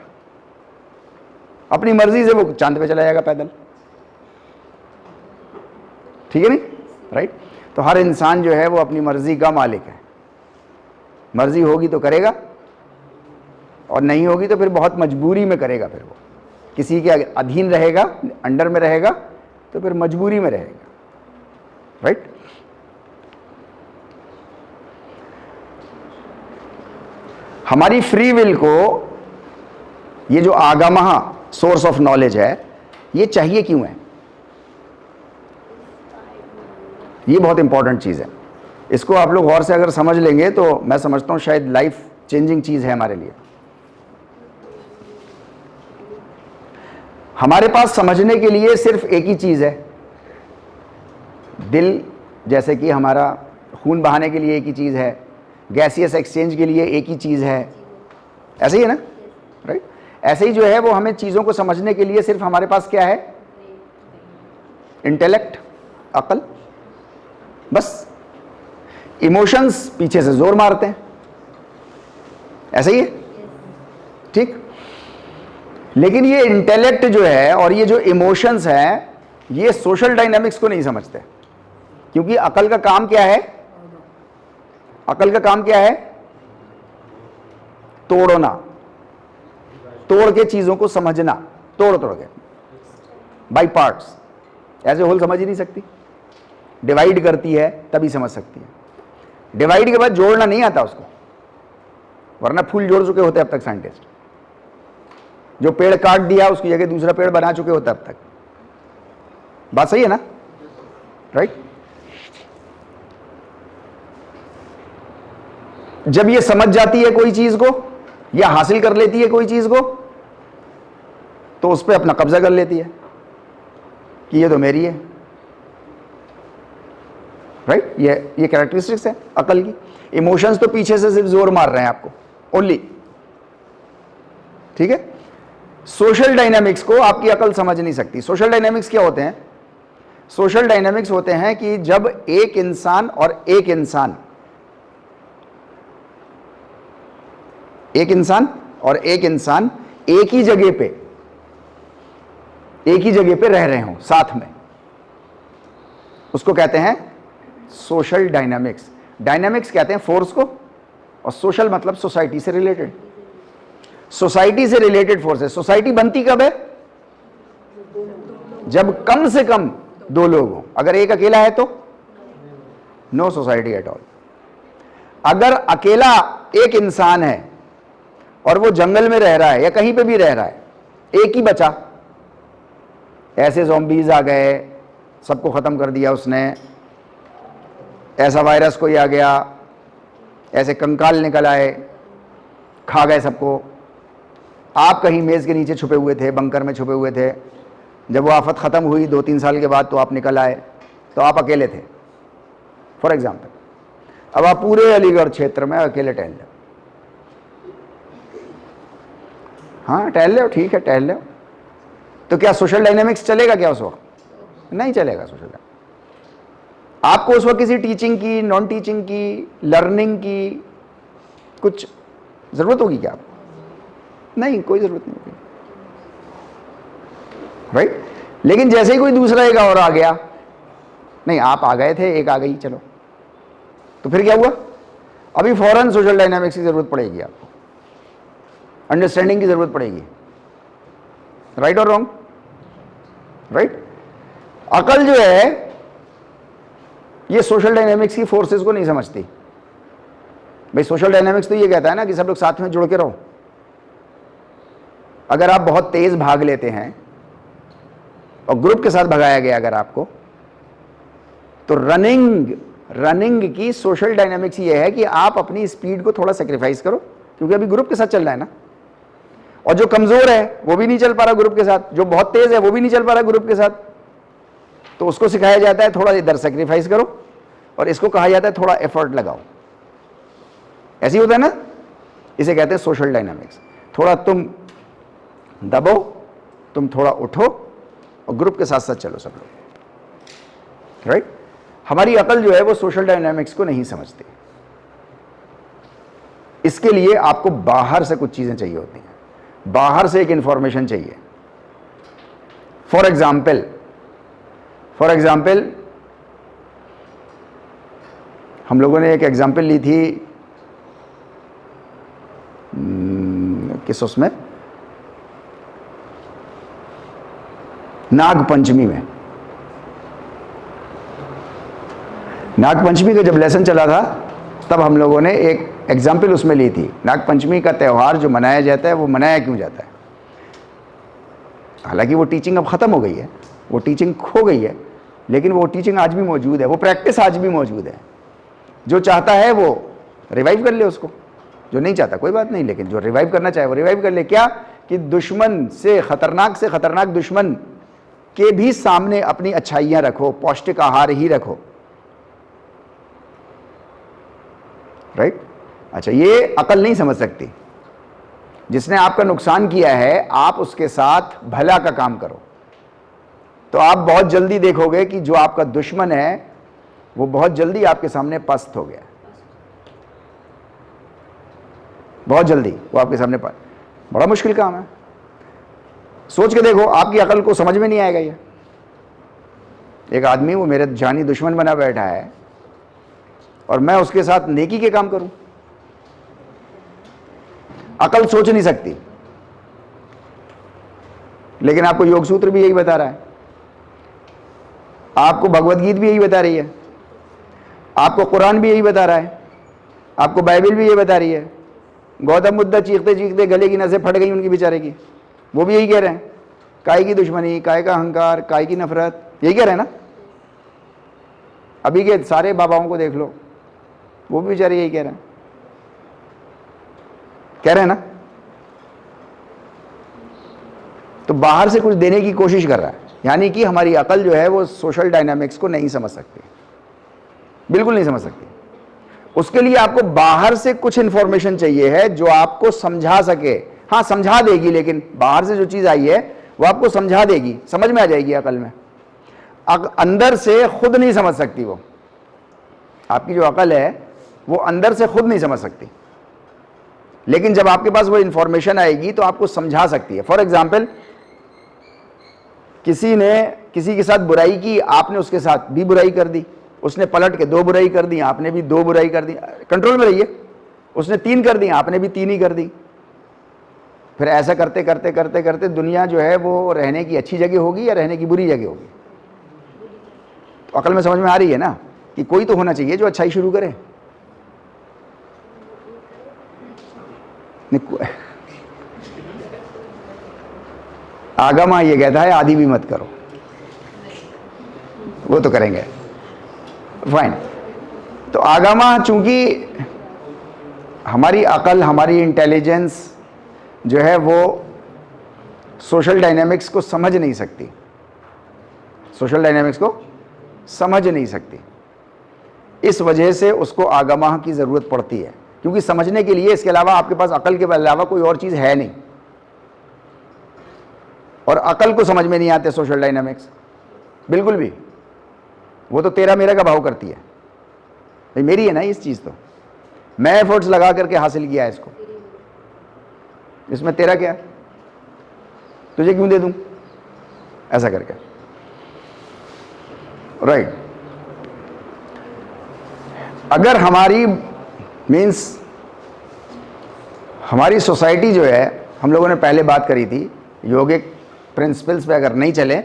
अपनी मर्जी से वो चांद पे चला जाएगा पैदल। ठीक है नहीं? राइट। तो हर इंसान जो है वो अपनी मर्जी का मालिक है। मर्जी होगी तो करेगा और नहीं होगी तो फिर बहुत मजबूरी में करेगा। फिर वो किसी के अधीन रहेगा, अंडर में रहेगा तो फिर मजबूरी में रहेगा। राइट। हमारी फ्री विल को ये जो आगामहा सोर्स ऑफ नॉलेज है ये चाहिए क्यों है? ये बहुत इंपॉर्टेंट चीज है। इसको आप लोग गौर से अगर समझ लेंगे तो मैं समझता हूं शायद लाइफ चेंजिंग चीज है हमारे लिए। हमारे पास समझने के लिए सिर्फ एक ही चीज है, दिल जैसे कि हमारा खून बहाने के लिए एक ही चीज है, गैसियस एक्सचेंज के लिए एक ही चीज है। ऐसे ही है ना? राइट। ऐसे ही जो है वो हमें चीजों को समझने के लिए सिर्फ हमारे पास क्या है? इंटेलेक्ट, अकल, बस। इमोशंस पीछे से जोर मारते हैं। ऐसे ही है? ठीक। लेकिन ये इंटेलेक्ट जो है और ये जो इमोशंस हैं ये सोशल डायनामिक्स को नहीं समझते। क्योंकि अकल का काम क्या है? अकल का काम क्या है? तोड़ना, तोड़ के चीजों को समझना, तोड़ तोड़ के, बाय पार्ट्स। ऐसे होल समझ ही नहीं सकती। डिवाइड करती है तभी समझ सकती है। डिवाइड के बाद जोड़ना नहीं आता उसको, वरना फूल जोड़ चुके होते अब तक साइंटिस्ट। जो पेड़ काट दिया उसकी जगह दूसरा पेड़ बना चुके होते अब तक। बात सही है ना? राइट। जब ये समझ जाती है कोई चीज को या हासिल कर लेती है कोई चीज को तो उस पर अपना कब्जा कर लेती है कि ये तो मेरी है, राइट। ये कैरेक्टरिस्टिक्स है अकल की। इमोशंस तो पीछे से सिर्फ जोर मार रहे हैं आपको ओनली, ठीक है। सोशल डायनामिक्स को आपकी अकल समझ नहीं सकती। सोशल डायनामिक्स क्या होते हैं? सोशल डायनामिक्स होते हैं कि जब एक इंसान और एक इंसान एक ही जगह पे रह रहे हों साथ में, उसको कहते हैं सोशल डायनामिक्स। डायनामिक्स कहते हैं फोर्स को, और सोशल मतलब सोसाइटी से रिलेटेड, सोसाइटी से रिलेटेड फोर्स है। सोसाइटी बनती कब है? जब कम से कम दो लोग हों। अगर एक अकेला है तो नो सोसाइटी एट ऑल। अगर अकेला एक इंसान है और वो जंगल में रह रहा है या कहीं पे भी रह रहा है, एक ही बचा, ऐसे ज़ॉम्बीज आ गए, सबको ख़त्म कर दिया उसने, ऐसा वायरस कोई आ गया, ऐसे कंकाल निकल आए, खा गए सबको। आप कहीं मेज़ के नीचे छुपे हुए थे, बंकर में छुपे हुए थे, जब वो आफत ख़त्म हुई 2-3 साल के बाद तो आप निकल आए, तो आप अकेले थे फॉर एग्जाम्पल। अब आप पूरे अलीगढ़ क्षेत्र में अकेले टहल रहे हो। हाँ टहल रहे हो, ठीक है टहल रहे हो, तो क्या सोशल डायनामिक्स चलेगा क्या उस वक्त? नहीं चलेगा सोशल डायनामिक्स। आपको उस वक्त किसी टीचिंग की, नॉन टीचिंग की, लर्निंग की कुछ ज़रूरत होगी क्या आपको? नहीं, कोई ज़रूरत नहीं होगी, राइट। लेकिन जैसे ही कोई दूसरा एक और आ गया, नहीं आप आ गए थे, एक आ गई, चलो, तो फिर क्या हुआ? अभी फौरन सोशल डायनामिक्स की ज़रूरत पड़ेगी आपको, अंडरस्टैंडिंग की ज़रूरत पड़ेगी, राइट और रॉन्ग? राइट। अकल जो है ये सोशल डायनामिक्स की फोर्सेस को नहीं समझती। भाई सोशल डायनामिक्स तो ये कहता है ना कि सब लोग साथ में जुड़ के रहो। अगर आप बहुत तेज भाग लेते हैं और ग्रुप के साथ भगाया गया अगर आपको, तो रनिंग की सोशल डायनामिक्स ये है कि आप अपनी स्पीड को थोड़ा सेक्रीफाइस करो, क्योंकि अभी ग्रुप के साथ चल रहा है ना। और जो कमजोर है वो भी नहीं चल पा रहा ग्रुप के साथ, जो बहुत तेज है वो भी नहीं चल पा रहा ग्रुप के साथ, तो उसको सिखाया जाता है थोड़ा इधर सेक्रीफाइस करो, और इसको कहा जाता है थोड़ा एफर्ट लगाओ। ऐसे ही होता है ना, इसे कहते हैं सोशल डायनामिक्स। थोड़ा तुम दबो, तुम थोड़ा उठो और ग्रुप के साथ साथ चलो सब लोग, राइट। हमारी अकल जो है वो सोशल डायनामिक्स को नहीं समझती। इसके लिए आपको बाहर से कुछ चीजें चाहिए होती हैं, बाहर से एक इंफॉर्मेशन चाहिए। फॉर एग्जाम्पल हम लोगों ने एक एग्जाम्पल ली थी किस उसमें, नागपंचमी में। नागपंचमी का जब लेसन चला था तब हम लोगों ने एक एग्जाम्पल उसमें ली थी। नागपंचमी का त्यौहार जो मनाया जाता है वो मनाया क्यों जाता है? हालांकि वो टीचिंग अब ख़त्म हो गई है, वो टीचिंग खो गई है, लेकिन वो टीचिंग आज भी मौजूद है, वो प्रैक्टिस आज भी मौजूद है। जो चाहता है वो रिवाइव कर ले उसको, जो नहीं चाहता कोई बात नहीं, लेकिन जो रिवाइव करना चाहे वो रिवाइव कर ले। क्या कि दुश्मन से खतरनाक दुश्मन के भी सामने अपनी अच्छाइयाँ रखो, पौष्टिक आहार ही रखो, राइट। अच्छा, ये अकल नहीं समझ सकती। जिसने आपका नुकसान किया है आप उसके साथ भला का काम करो, तो आप बहुत जल्दी देखोगे कि जो आपका दुश्मन है वो बहुत जल्दी आपके सामने पस्त हो गया, बहुत जल्दी वो आपके सामने बड़ा मुश्किल काम है। सोच के देखो, आपकी अकल को समझ में नहीं आएगा ये। एक आदमी वो मेरे जानी दुश्मन बना बैठा है और मैं उसके साथ नेकी के काम करूं, अकल सोच नहीं सकती। लेकिन आपको योग सूत्र भी यही बता रहा है, आपको भगवत गीता भी यही बता रही है, आपको कुरान भी यही बता रहा है, आपको बाइबल भी यही बता रही है। गौतम बुद्ध चीखते चीखते गले की नसें फट गई उनकी बेचारे की, वो भी यही कह रहे हैं, काय की दुश्मनी, काय का अहंकार, काय की नफरत, यही कह रहे हैं ना। अभी के सारे बाबाओं को देख लो, वो भी बेचारे यही कह रहे हैं ना। तो बाहर से कुछ देने की कोशिश कर रहा है, यानी कि हमारी अकल जो है वो सोशल डायनामिक्स को नहीं समझ सकती, बिल्कुल नहीं समझ सकती। उसके लिए आपको बाहर से कुछ इंफॉर्मेशन चाहिए है जो आपको समझा सके। हाँ, समझा देगी, लेकिन बाहर से जो चीज आई है वो आपको समझा देगी, समझ में आ जाएगी अकल में। अंदर से खुद नहीं समझ सकती वो, आपकी जो अकल है वो अंदर से खुद नहीं समझ सकती, लेकिन जब आपके पास वो इंफॉर्मेशन आएगी तो आपको समझा सकती है। फॉर एग्जाम्पल, किसी ने किसी के साथ बुराई की, आपने उसके साथ भी बुराई कर दी, उसने पलट के 2 बुराई कर दी, आपने भी 2 बुराई कर दी, कंट्रोल में रहिए। उसने 3 कर दी, आपने भी 3 ही कर दी। फिर ऐसा करते करते करते करते दुनिया जो है वो रहने की अच्छी जगह होगी या रहने की बुरी जगह होगी? तो अकल में समझ में आ रही है ना कि कोई तो होना चाहिए जो अच्छाई शुरू करे। आगमा ये कहता है आदि भी मत करो, वो तो करेंगे, फाइन। तो आगमा, चूंकि हमारी अकल, हमारी इंटेलिजेंस जो है वो सोशल डायनामिक्स को समझ नहीं सकती, सोशल डायनामिक्स को समझ नहीं सकती, इस वजह से उसको आगमा की ज़रूरत पड़ती है, क्योंकि समझने के लिए इसके अलावा आपके पास अकल के अलावा कोई और चीज़ है नहीं, और अकल को समझ में नहीं आते सोशल डायनामिक्स बिल्कुल भी। वो तो तेरा मेरा का भाव करती है, भाई मेरी है ना इस चीज़, तो मैं एफर्ट्स लगा करके हासिल किया है इसको, इसमें तेरा क्या है, तुझे क्यों दे दूं, ऐसा करके, राइट। अगर हमारी मीन्स हमारी सोसाइटी जो है, हम लोगों ने पहले बात करी थी, योगिक प्रिंसिपल्स पे अगर नहीं चले,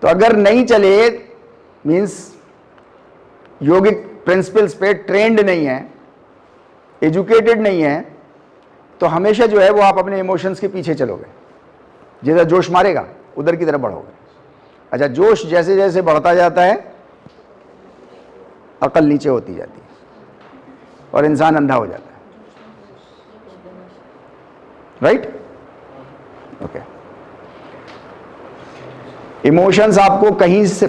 तो अगर नहीं चले मीन्स योगिक प्रिंसिपल्स पे ट्रेंड नहीं है, एजुकेटेड नहीं है, तो हमेशा जो है वो आप अपने इमोशंस के पीछे चलोगे, जिधर जोश मारेगा उधर की तरफ बढ़ोगे। अच्छा, जोश जैसे जैसे बढ़ता जाता है अकल नीचे होती जाती है और इंसान अंधा हो जाता है, राइट? ओके। इमोशंस आपको कहीं से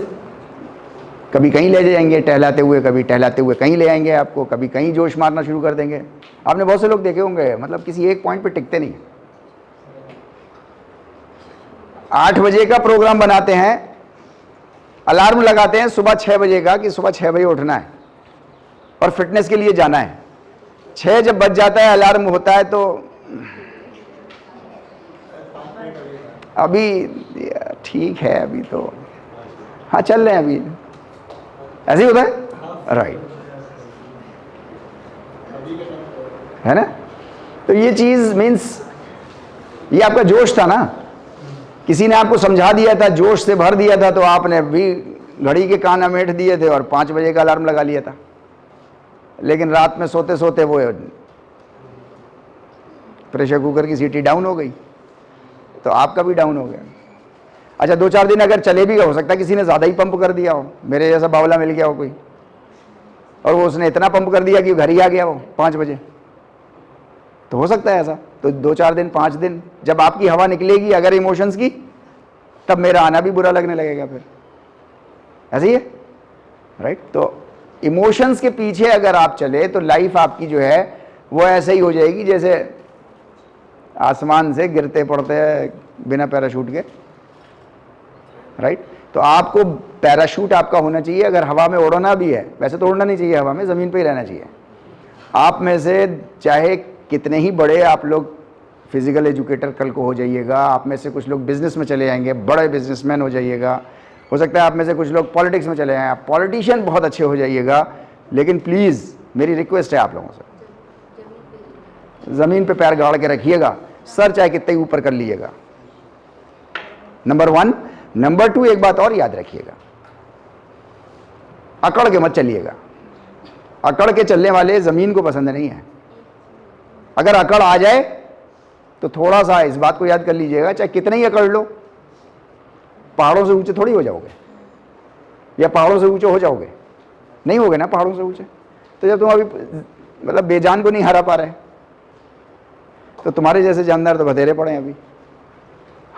कभी कहीं ले जाएंगे टहलाते हुए, कभी टहलाते हुए कहीं ले आएंगे आपको, कभी कहीं जोश मारना शुरू कर देंगे। आपने बहुत से लोग देखे होंगे, मतलब किसी एक पॉइंट पे टिकते नहीं। 8 बजे का प्रोग्राम बनाते हैं, अलार्म लगाते हैं सुबह 6 बजे का कि सुबह 6 बजे उठना है और फिटनेस के लिए जाना है। 6 जब बज जाता है, अलार्म होता है, तो अभी ठीक है, अभी तो हाँ चल रहे हैं, अभी ऐसे ही होता है, राइट, है ना? तो ये चीज मीन्स ये आपका जोश था ना, किसी ने आपको समझा दिया था, जोश से भर दिया था, तो आपने भी घड़ी के कान अमेठ दिए थे और 5 बजे का अलार्म लगा लिया था। लेकिन रात में सोते सोते वो प्रेशर कुकर की सीटी डाउन हो गई, तो आपका भी डाउन हो गया। अच्छा, 2-4 दिन अगर चले भी, हो सकता है किसी ने ज़्यादा ही पंप कर दिया हो, मेरे जैसा बावला मिल गया हो कोई, और वो उसने इतना पंप कर दिया कि घर ही आ गया वो 5 बजे, तो हो सकता है ऐसा। तो 2-4 दिन, 5 दिन जब आपकी हवा निकलेगी अगर इमोशंस की, तब मेरा आना भी बुरा लगने लगेगा, फिर ऐसे ही है, राइट? तो इमोशंस के पीछे अगर आप चले तो लाइफ आपकी जो है वो ऐसे ही हो जाएगी जैसे आसमान से गिरते पड़ते हैं बिना पैराशूट के, राइट? तो आपको पैराशूट आपका होना चाहिए, अगर हवा में उड़ना भी है, वैसे तो उड़ना नहीं चाहिए हवा में, ज़मीन पे ही रहना चाहिए। आप में से चाहे कितने ही बड़े आप लोग फिजिकल एजुकेटर कल को हो जाइएगा, आप में से कुछ लोग बिजनेस में चले जाएंगे, बड़े बिजनेसमैन हो जाइएगा, हो सकता है आप में से कुछ लोग पॉलिटिक्स में चले जाएं, आप पॉलिटिशियन बहुत अच्छे हो जाइएगा, लेकिन प्लीज़ मेरी रिक्वेस्ट है आप लोगों से, ज़मीन पे पैर गाड़ के रखिएगा, सर चाहे कितने ही ऊपर कर लीजिएगा, नंबर 1। नंबर 2, एक बात और याद रखिएगा, अकड़ के मत चलिएगा। अकड़ के चलने वाले ज़मीन को पसंद नहीं है। अगर अकड़ आ जाए तो थोड़ा सा इस बात को याद कर लीजिएगा, चाहे कितने ही अकड़ लो, पहाड़ों से ऊंचे थोड़ी हो जाओगे, या पहाड़ों से ऊंचे हो जाओगे, नहीं होगे ना पहाड़ों से ऊंचे। तो जब तुम अभी मतलब बेजान को नहीं हरा पा रहे, तो तुम्हारे जैसे जानदार तो बतेरे पड़े हैं अभी,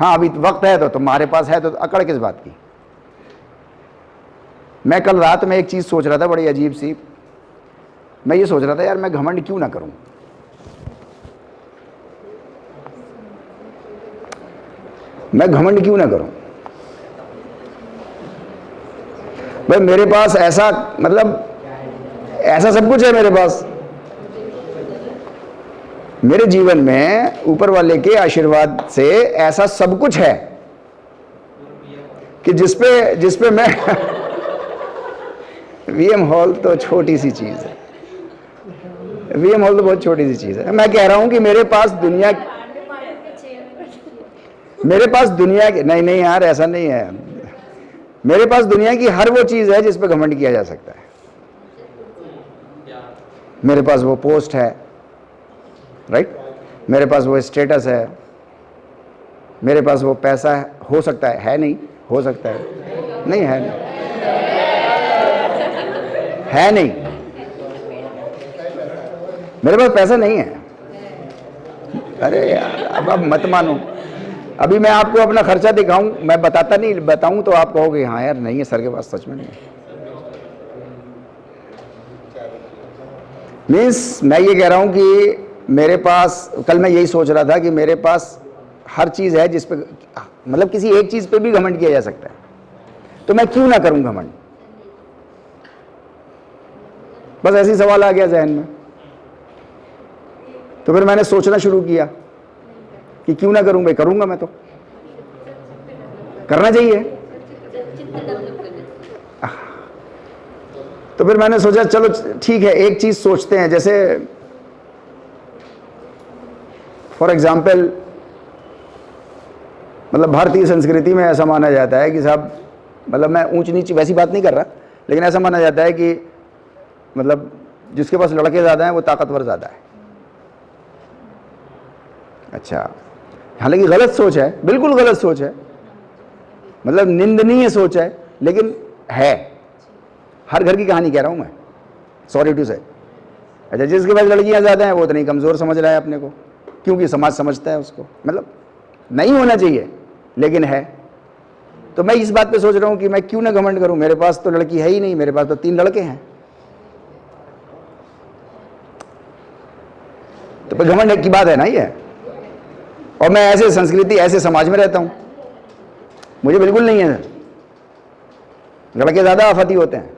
हाँ अभी वक्त है तो तुम्हारे पास है तो अकड़ किस बात की। मैं कल रात में एक चीज़ सोच रहा था बड़ी अजीब सी, मैं ये सोच रहा था यार मैं घमंड क्यों ना करूं। मैं घमंड क्यों ना करूं भाई, मेरे पास ऐसा मतलब ऐसा सब कुछ है मेरे पास। मेरे जीवन में ऊपर वाले के आशीर्वाद से ऐसा सब कुछ है कि जिसपे मैं वीएम हॉल तो छोटी सी चीज है, वीएम हॉल तो बहुत छोटी सी चीज है। मैं कह रहा हूं कि मेरे पास दुनिया की नहीं यार ऐसा नहीं है, मेरे पास दुनिया की हर वो चीज है जिस पे घमंड किया जा सकता है। मेरे पास वो पोस्ट है, राइट, मेरे पास वो स्टेटस है, मेरे पास वो पैसा है, हो सकता है नहीं, हो सकता है नहीं, है नहीं, मेरे पास पैसा नहीं है। अरे यार अब मत मानो, अभी मैं आपको अपना खर्चा दिखाऊं, मैं बताऊं तो आप कहोगे हाँ यार नहीं है सर के पास, सच में नहीं है। मीन्स मैं ये कह रहा हूं कि मेरे पास, कल मैं यही सोच रहा था कि मेरे पास हर चीज़ है जिस पे मतलब किसी एक चीज़ पे भी घमंड किया जा सकता है, तो मैं क्यों ना करूं घमंड। बस ऐसे ही सवाल आ गया जहन में, तो फिर मैंने सोचना शुरू किया कि क्यों ना करूं भाई, करूंगा मैं तो, करना चाहिए। तो फिर मैंने सोचा चलो ठीक है एक चीज सोचते हैं, जैसे फॉर एग्जाम्पल मतलब भारतीय संस्कृति में ऐसा माना जाता है कि साहब, मतलब मैं ऊंच नीच वैसी बात नहीं कर रहा, लेकिन ऐसा माना जाता है कि मतलब जिसके पास लड़के ज़्यादा हैं वो ताकतवर ज़्यादा है। अच्छा, हालांकि गलत सोच है, बिल्कुल गलत सोच है, मतलब निंदनीय सोच है, लेकिन है। हर घर की कहानी कह रहा हूं मैं, सॉरी टू से। अच्छा, जिसके पास लड़कियां ज़्यादा हैं वो उतनी कमज़ोर समझ रहा है अपने को, क्योंकि समाज समझता है उसको, मतलब नहीं होना चाहिए लेकिन है। तो मैं इस बात पे सोच रहा हूं कि मैं क्यों ना घमंड करूं, मेरे पास तो लड़की है ही नहीं, मेरे पास तो 3 लड़के हैं, तो फिर घमंड की बात है ना ये। और मैं ऐसे संस्कृति ऐसे समाज में रहता हूं, मुझे बिल्कुल नहीं है। लड़के ज़्यादा आफती होते हैं,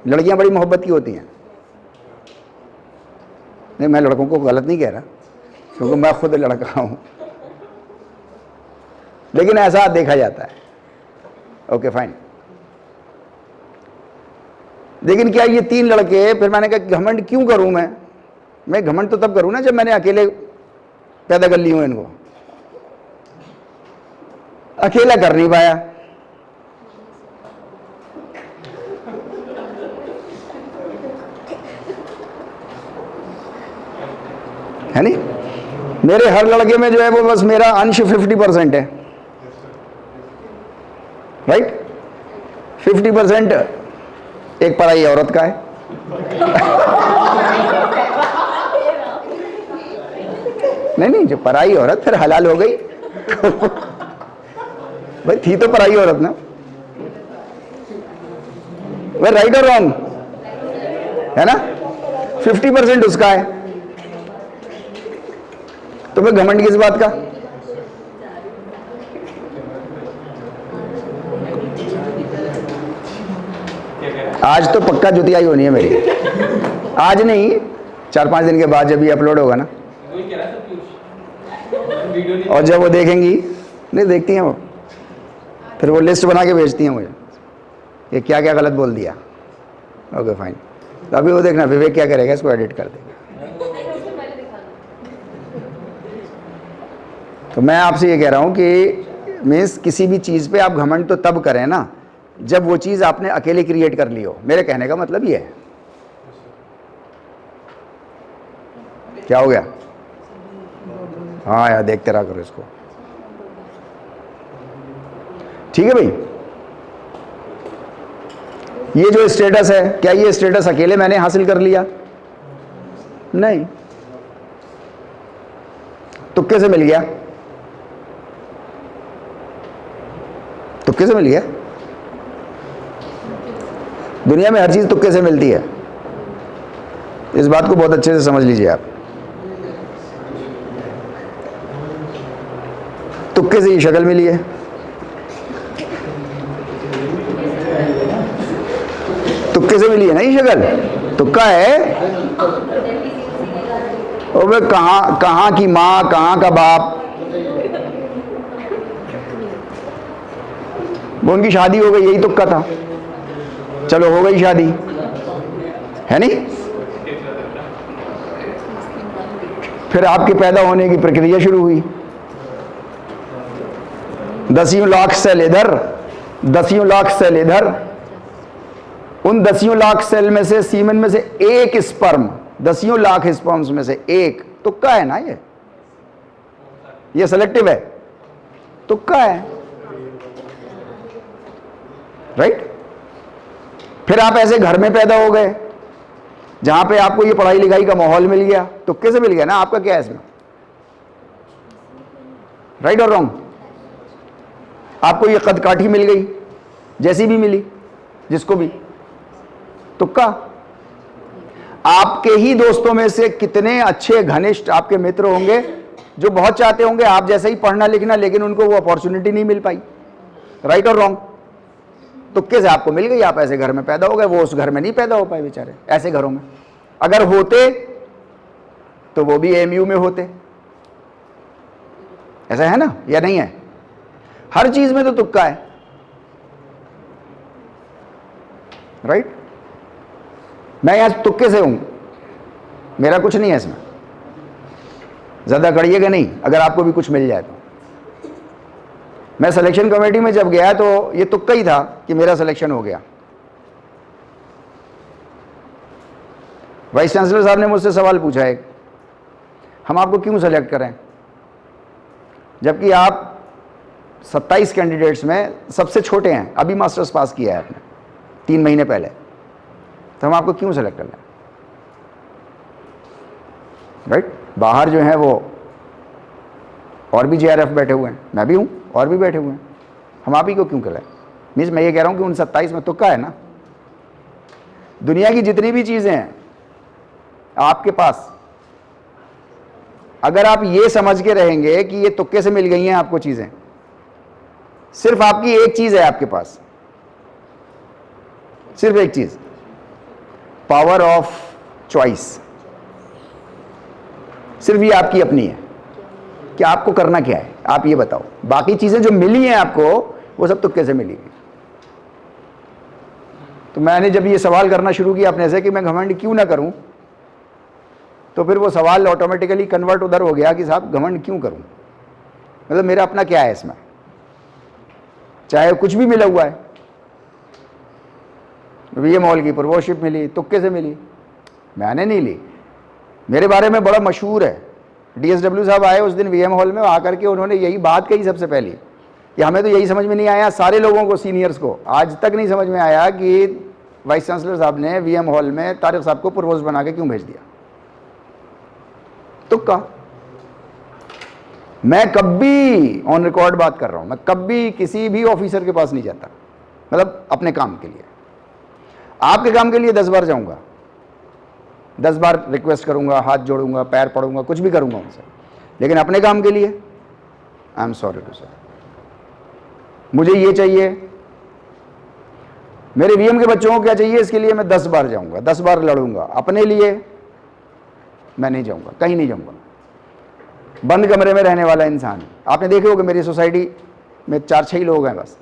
लड़कियां बड़ी मोहब्बत की होती हैं। नहीं, मैं लड़कों को गलत नहीं कह रहा, क्योंकि मैं खुद लड़का हूं, लेकिन ऐसा देखा जाता है। ओके फाइन, लेकिन क्या ये 3 लड़के, फिर मैंने कहा घमंड क्यों करूं मैं घमंड तो तब करूं ना जब मैंने अकेले पैदा कर ली हूं इनको, अकेला कर नहीं पाया। है नहीं, मेरे हर लड़के में जो है वो बस मेरा अंश 50% है, राइट। 50% एक पराई औरत का है। नहीं, जो पराई औरत फिर हलाल हो गई भाई, थी तो पराई औरत ना, वह राइट और रॉन्ग है ना। 50% उसका है, तो फिर घमंड किस बात का। आज तो पक्का जुतियाई होनी है मेरी, आज नहीं 4-5 दिन के बाद जब ये अपलोड होगा ना, और जब वो देखेंगी, नहीं देखती हैं वो, फिर वो लिस्ट बना के भेजती हैं मुझे, ये क्या क्या गलत बोल दिया। ओके फाइन, तो अभी वो देखना विवेक क्या करेगा, इसको एडिट कर देगा। तो मैं आपसे ये कह रहा हूँ कि मीन्स किसी भी चीज़ पे आप घमंड तो तब करें ना जब वो चीज़ आपने अकेले क्रिएट कर ली हो। मेरे कहने का मतलब ये है। क्या हो गया? हाँ यार, देखते रहा करो इसको, ठीक है भाई। ये जो स्टेटस है, क्या ये स्टेटस अकेले मैंने हासिल कर लिया? नहीं, तुक्के से मिल गया। तुक्के से मिली है। दुनिया में हर चीज तुक्के से मिलती है, इस बात को बहुत अच्छे से समझ लीजिए आप। तुक्के से ये शक्ल मिली है, तुक्के से मिली है ना ये शक्ल, तुक्का है। और वे कहाँ की माँ, कहाँ का बाप, वो उनकी शादी हो गई, यही तुक्का था, चलो हो गई शादी, है नहीं। फिर आपके पैदा होने की प्रक्रिया शुरू हुई, 10 लाख सेल इधर, 10 लाख सेल इधर, उन 10 लाख सेल में से, सीमेन में से एक स्पर्म, 10 लाख स्पर्म्स में से एक तुक्का है ना, ये सेलेक्टिव है, तुक्का है, राइट। फिर आप ऐसे घर में पैदा हो गए जहां पे आपको ये पढ़ाई लिखाई का माहौल मिल गया, तुक्के से मिल गया ना। आपका क्या है इसमें, राइट और रॉन्ग। आपको ये कदकाठी मिल गई, जैसी भी मिली, जिसको भी, तुक्का। आपके ही दोस्तों में से कितने अच्छे घनिष्ठ आपके मित्र होंगे जो बहुत चाहते होंगे आप जैसे ही पढ़ना लिखना, लेकिन उनको वो अपॉर्चुनिटी नहीं मिल पाई, राइट और रॉन्ग। तुक्के से आपको मिल गई, आप ऐसे घर में पैदा हो गए, वो उस घर में नहीं पैदा हो पाए बेचारे। ऐसे घरों में अगर होते तो वो भी एमयू में होते, ऐसा है ना या नहीं है। हर चीज में तो तुक्का है, राइट। मैं यहां तुक्के से हूं, मेरा कुछ नहीं है इसमें, ज्यादा करिएगा नहीं अगर आपको भी कुछ मिल जाए तो। मैं सिलेक्शन कमेटी में जब गया तो ये तुक्का ही था कि मेरा सिलेक्शन हो गया। वाइस चांसलर साहब ने मुझसे सवाल पूछा है, हम आपको क्यों सेलेक्ट करें, जबकि आप 27 कैंडिडेट्स में सबसे छोटे हैं, अभी मास्टर्स पास किया है आपने 3 महीने पहले, तो हम आपको क्यों सेलेक्ट कर लें, राइट। बाहर जो है वो और भी जेआरएफ बैठे हुए हैं, मैं भी हूं, और भी बैठे हुए हैं, हम आप ही को क्यों करें। मीन्स मैं ये कह रहा हूं कि उन 27 में तुक्का है ना। दुनिया की जितनी भी चीजें हैं आपके पास, अगर आप ये समझ के रहेंगे कि ये तुक्के से मिल गई हैं आपको चीजें, सिर्फ आपकी एक चीज है आपके पास, सिर्फ एक चीज, पावर ऑफ चॉइस, सिर्फ ये आपकी अपनी है कि आपको करना क्या है, आप ये बताओ। बाकी चीजें जो मिली हैं आपको वो सब तुक्के से मिली। तो मैंने जब ये सवाल करना शुरू किया अपने से कि मैं घमंड क्यों ना करूं, तो फिर वो सवाल ऑटोमेटिकली कन्वर्ट उधर हो गया कि साहब घमंड क्यों करूं, मतलब मेरा अपना क्या है इसमें, चाहे कुछ भी मिला हुआ है। वीएम हॉल की प्रोवोशिप मिली, तुक्के से मिली, मैंने नहीं ली। मेरे बारे में बड़ा मशहूर है, डीएसडब्ल्यू साहब आए उस दिन वीएम हॉल में, आकर के उन्होंने यही बात कही सबसे पहले कि हमें तो यही समझ में नहीं आया, सारे लोगों को, सीनियर्स को आज तक नहीं समझ में आया कि वाइस चांसलर साहब ने वीएम हॉल में तारिक साहब को प्रोवोस बना के क्यों भेज दिया। तुक्का। मैं कभी ऑन रिकॉर्ड बात कर रहा हूं, मैं कभी किसी भी ऑफिसर के पास नहीं जाता, मतलब अपने काम के लिए। आपके काम के लिए 10 बार जाऊंगा, 10 बार रिक्वेस्ट करूंगा, हाथ जोड़ूंगा, पैर पड़ूंगा, कुछ भी करूंगा उनसे, लेकिन अपने काम के लिए आई एम सॉरी टू से, मुझे ये चाहिए, मेरे वीएम के बच्चों को क्या चाहिए, इसके लिए मैं 10 बार जाऊंगा, 10 बार लड़ूंगा। अपने लिए मैं नहीं जाऊंगा, कहीं नहीं जाऊंगा। बंद कमरे में रहने वाला इंसान, आपने देखे होगा मेरी सोसाइटी में 4-6 ही लोग हैं बस,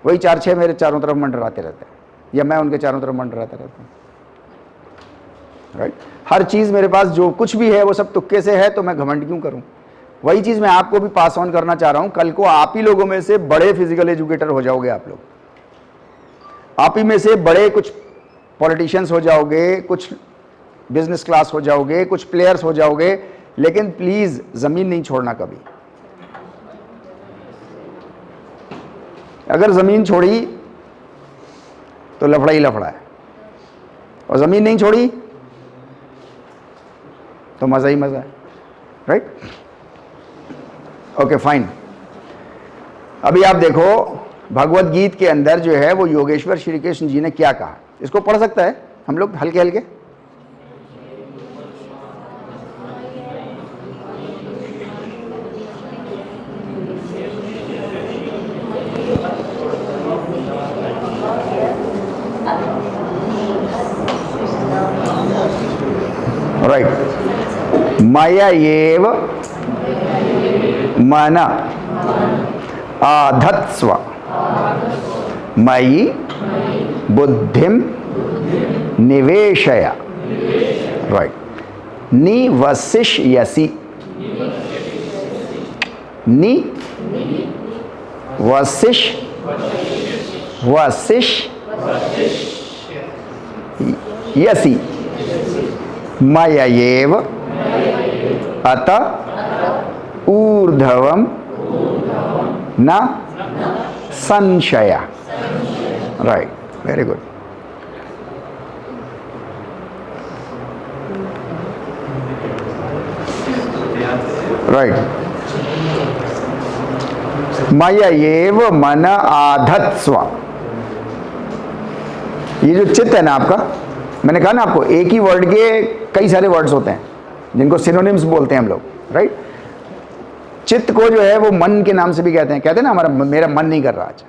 वही 4-6 मेरे चारों तरफ मंडराते रहते हैं, या मैं उनके चारों तरफ मंडराता रहता हूँ, राइट। हर चीज़ मेरे पास जो कुछ भी है वो सब तुक्के से है, तो मैं घमंड क्यों करूं। वही चीज़ मैं आपको भी पास ऑन करना चाह रहा हूं। कल को आप ही लोगों में से बड़े फिजिकल एजुकेटर हो जाओगे आप लोग, आप ही में से बड़े कुछ पॉलिटिशियंस हो जाओगे, कुछ बिजनेस क्लास हो जाओगे, कुछ प्लेयर्स हो जाओगे, लेकिन प्लीज जमीन नहीं छोड़ना कभी। अगर जमीन छोड़ी तो लफड़ा ही लफड़ा है, और जमीन नहीं छोड़ी तो मजा ही मजा है, राइट। Okay fine. अभी आप देखो भगवत गीत के अंदर जो है वो योगेश्वर श्री कृष्ण जी ने क्या कहा, इसको पढ़ सकता है हम लोग हल्के हल्के? राइट। मया एव मन आधत्स्व मयि बुद्धिम निवेशय। राइट। निवसिष्यसि, नि वसिष यसी मय्येव अत ऊर्ध्वं न संशय। Right, very good. राइट। मय्येव मन आधत्स्व, ये जो चित्त है ना आपका, मैंने कहा ना आपको एक ही वर्ड के कई सारे वर्ड्स होते हैं जिनको सिनोनिम्स बोलते हैं हम लोग। राइट। चित्त को जो है वो मन के नाम से भी कहते हैं ना, मेरा मन नहीं कर रहा आज,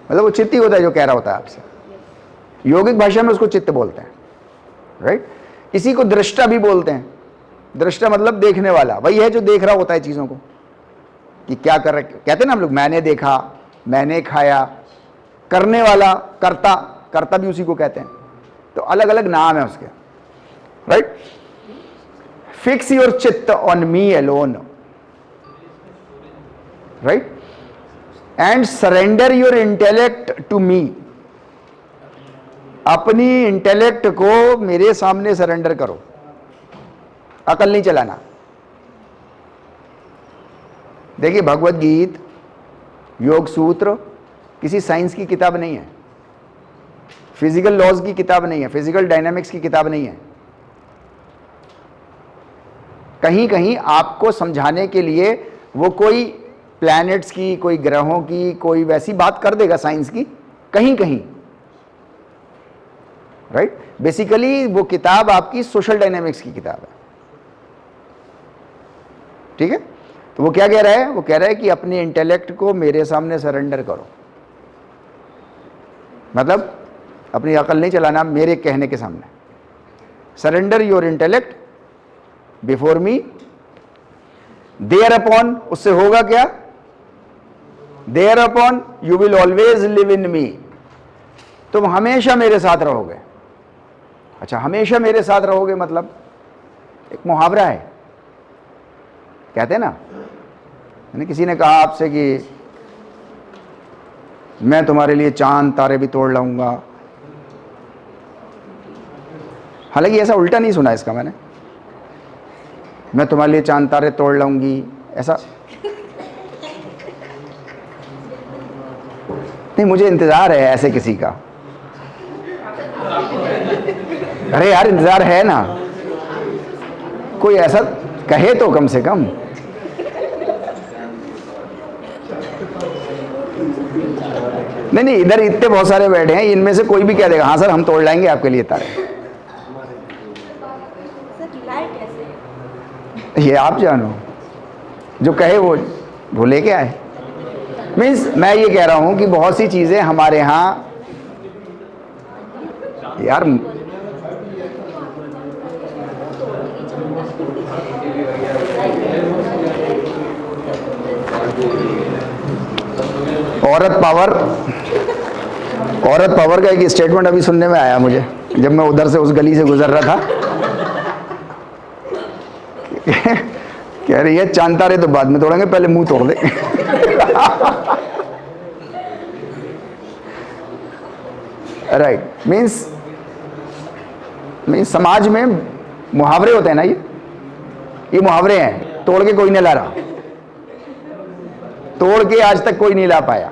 मतलब वो चित्त ही होता है जो कह रहा होता है आपसे। योगिक भाषा में उसको चित्त बोलते हैं। राइट। इसी को दृष्टा भी बोलते हैं। दृष्टा मतलब देखने वाला, वही है जो देख रहा होता है चीजों को कि क्या कर रहे। कहते हैं ना हम लोग, मैंने देखा, मैंने खाया। करने वाला, कर्ता, कर्ता भी उसी को कहते हैं। तो अलग अलग नाम है उसके। Right. Fix your chitta on me alone, right, and surrender your intellect to me. अपनी इंटेलेक्ट को मेरे सामने सरेंडर करो, अकल नहीं चलाना। देखिए, भगवत गीत, योग सूत्र किसी साइंस की किताब नहीं है, फिजिकल लॉज की किताब नहीं है, फिजिकल डायनामिक्स की किताब नहीं है। कहीं कहीं आपको समझाने के लिए वो कोई प्लैनेट्स की, कोई ग्रहों की, कोई वैसी बात कर देगा साइंस की, कहीं कहीं। राइट। बेसिकली वो किताब आपकी सोशल डायनामिक्स की किताब है। ठीक है। तो वो क्या कह रहा है? वो कह रहा है कि अपने इंटेलेक्ट को मेरे सामने सरेंडर करो, मतलब अपनी अकल नहीं चलाना मेरे कहने के सामने। Surrender your intellect before me, thereupon, उससे होगा क्या? Thereupon you will always live in me, तुम हमेशा मेरे साथ रहोगे। अच्छा, हमेशा मेरे साथ रहोगे मतलब एक मुहावरा है, कहते हैं ना, किसी ने कहा आपसे कि मैं तुम्हारे लिए चांद तारे भी तोड़ लाऊंगा। हालांकि ऐसा उल्टा नहीं सुना इसका मैंने, मैं तुम्हारे लिए चांद तारे तोड़ लाऊंगी, ऐसा नहीं। मुझे इंतजार है ऐसे किसी का। अरे यार, इंतजार है ना, कोई ऐसा कहे तो कम से कम। नहीं, इधर इतने बहुत सारे बैठे हैं, इनमें से कोई भी कह देगा हाँ सर हम तोड़ लाएंगे आपके लिए तारे। ये आप जानो, जो कहे वो लेके आए। मीन्स मैं ये कह रहा हूं कि बहुत सी चीजें हमारे यहाँ यार, औरत पावर का एक स्टेटमेंट अभी सुनने में आया मुझे, जब मैं उधर से उस गली से गुजर रहा था। कह रही है चांद तारे तो बाद में तोड़ेंगे, पहले मुंह तोड़ दे। राइट। मीन्स समाज में मुहावरे होते हैं ना, ये मुहावरे हैं। तोड़ के कोई नहीं ला रहा, तोड़ के आज तक कोई नहीं ला पाया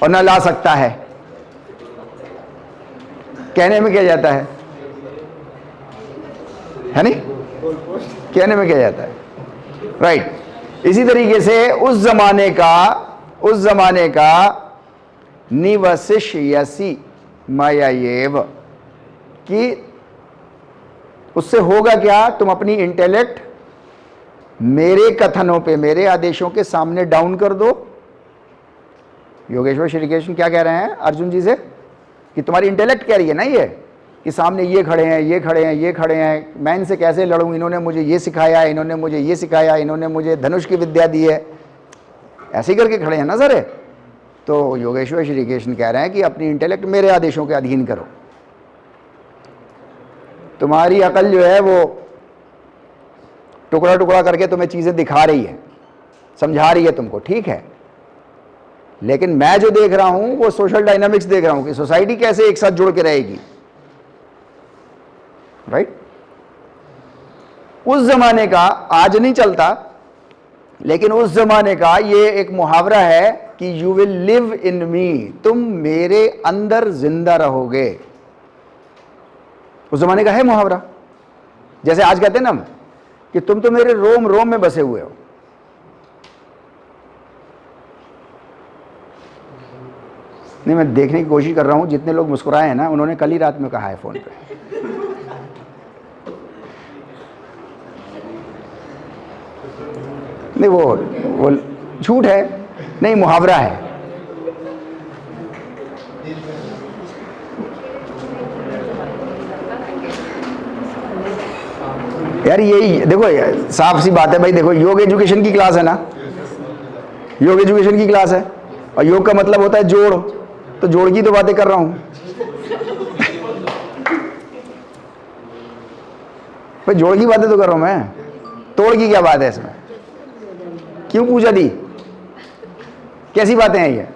और ना ला सकता है। कहने में क्या जाता है नहीं? कहने में क्या जाता है। राइट। इसी तरीके से उस जमाने का उस जमाने का निवसिष्यसि मय्येव, कि उससे होगा क्या, तुम अपनी इंटेलेक्ट मेरे कथनों पे, मेरे आदेशों के सामने डाउन कर दो। योगेश्वर श्री कृष्ण क्या कह रहे हैं अर्जुन जी से, कि तुम्हारी इंटेलेक्ट कह रही है ना ये, कि सामने ये खड़े हैं, ये खड़े हैं, ये खड़े हैं, मैं इनसे कैसे लड़ूं, इन्होंने मुझे ये सिखाया, इन्होंने मुझे ये सिखाया, इन्होंने मुझे धनुष की विद्या दी है, ऐसे ही करके खड़े हैं ना सारे। तो योगेश्वर श्री कृष्ण कह रहे हैं कि अपनी इंटेलेक्ट मेरे आदेशों के अधीन करो। तुम्हारी अकल जो है वो टुकड़ा टुकड़ा करके तुम्हें चीजें दिखा रही है, समझा रही है तुमको, ठीक है, लेकिन मैं जो देख रहा हूं वो सोशल डायनामिक्स देख रहा हूं कि सोसाइटी कैसे एक साथ जुड़ के रहेगी, राइट। उस जमाने का आज नहीं चलता, लेकिन उस जमाने का ये एक मुहावरा है कि you will live in me, तुम मेरे अंदर जिंदा रहोगे। उस जमाने का है मुहावरा। जैसे आज कहते हैं ना कि तुम तो मेरे रोम रोम में बसे हुए हो। नहीं, मैं देखने की कोशिश कर रहा हूं, जितने लोग मुस्कुराए हैं ना उन्होंने कल ही रात में कहा है फोन पे। नहीं, वो झूठ है, नहीं मुहावरा है। यार यही देखो, साफ सी बात है भाई, देखो योग एजुकेशन की क्लास है ना, योग एजुकेशन की क्लास है, और योग का मतलब होता है जोड़, तो जोड़ की तो बातें कर रहा हूं भाई, जोड़ की बातें तो कर रहा हूं मैं, तोड़ की क्या बात है इसमें, क्यों पूछा दी, कैसी बातें हैं ये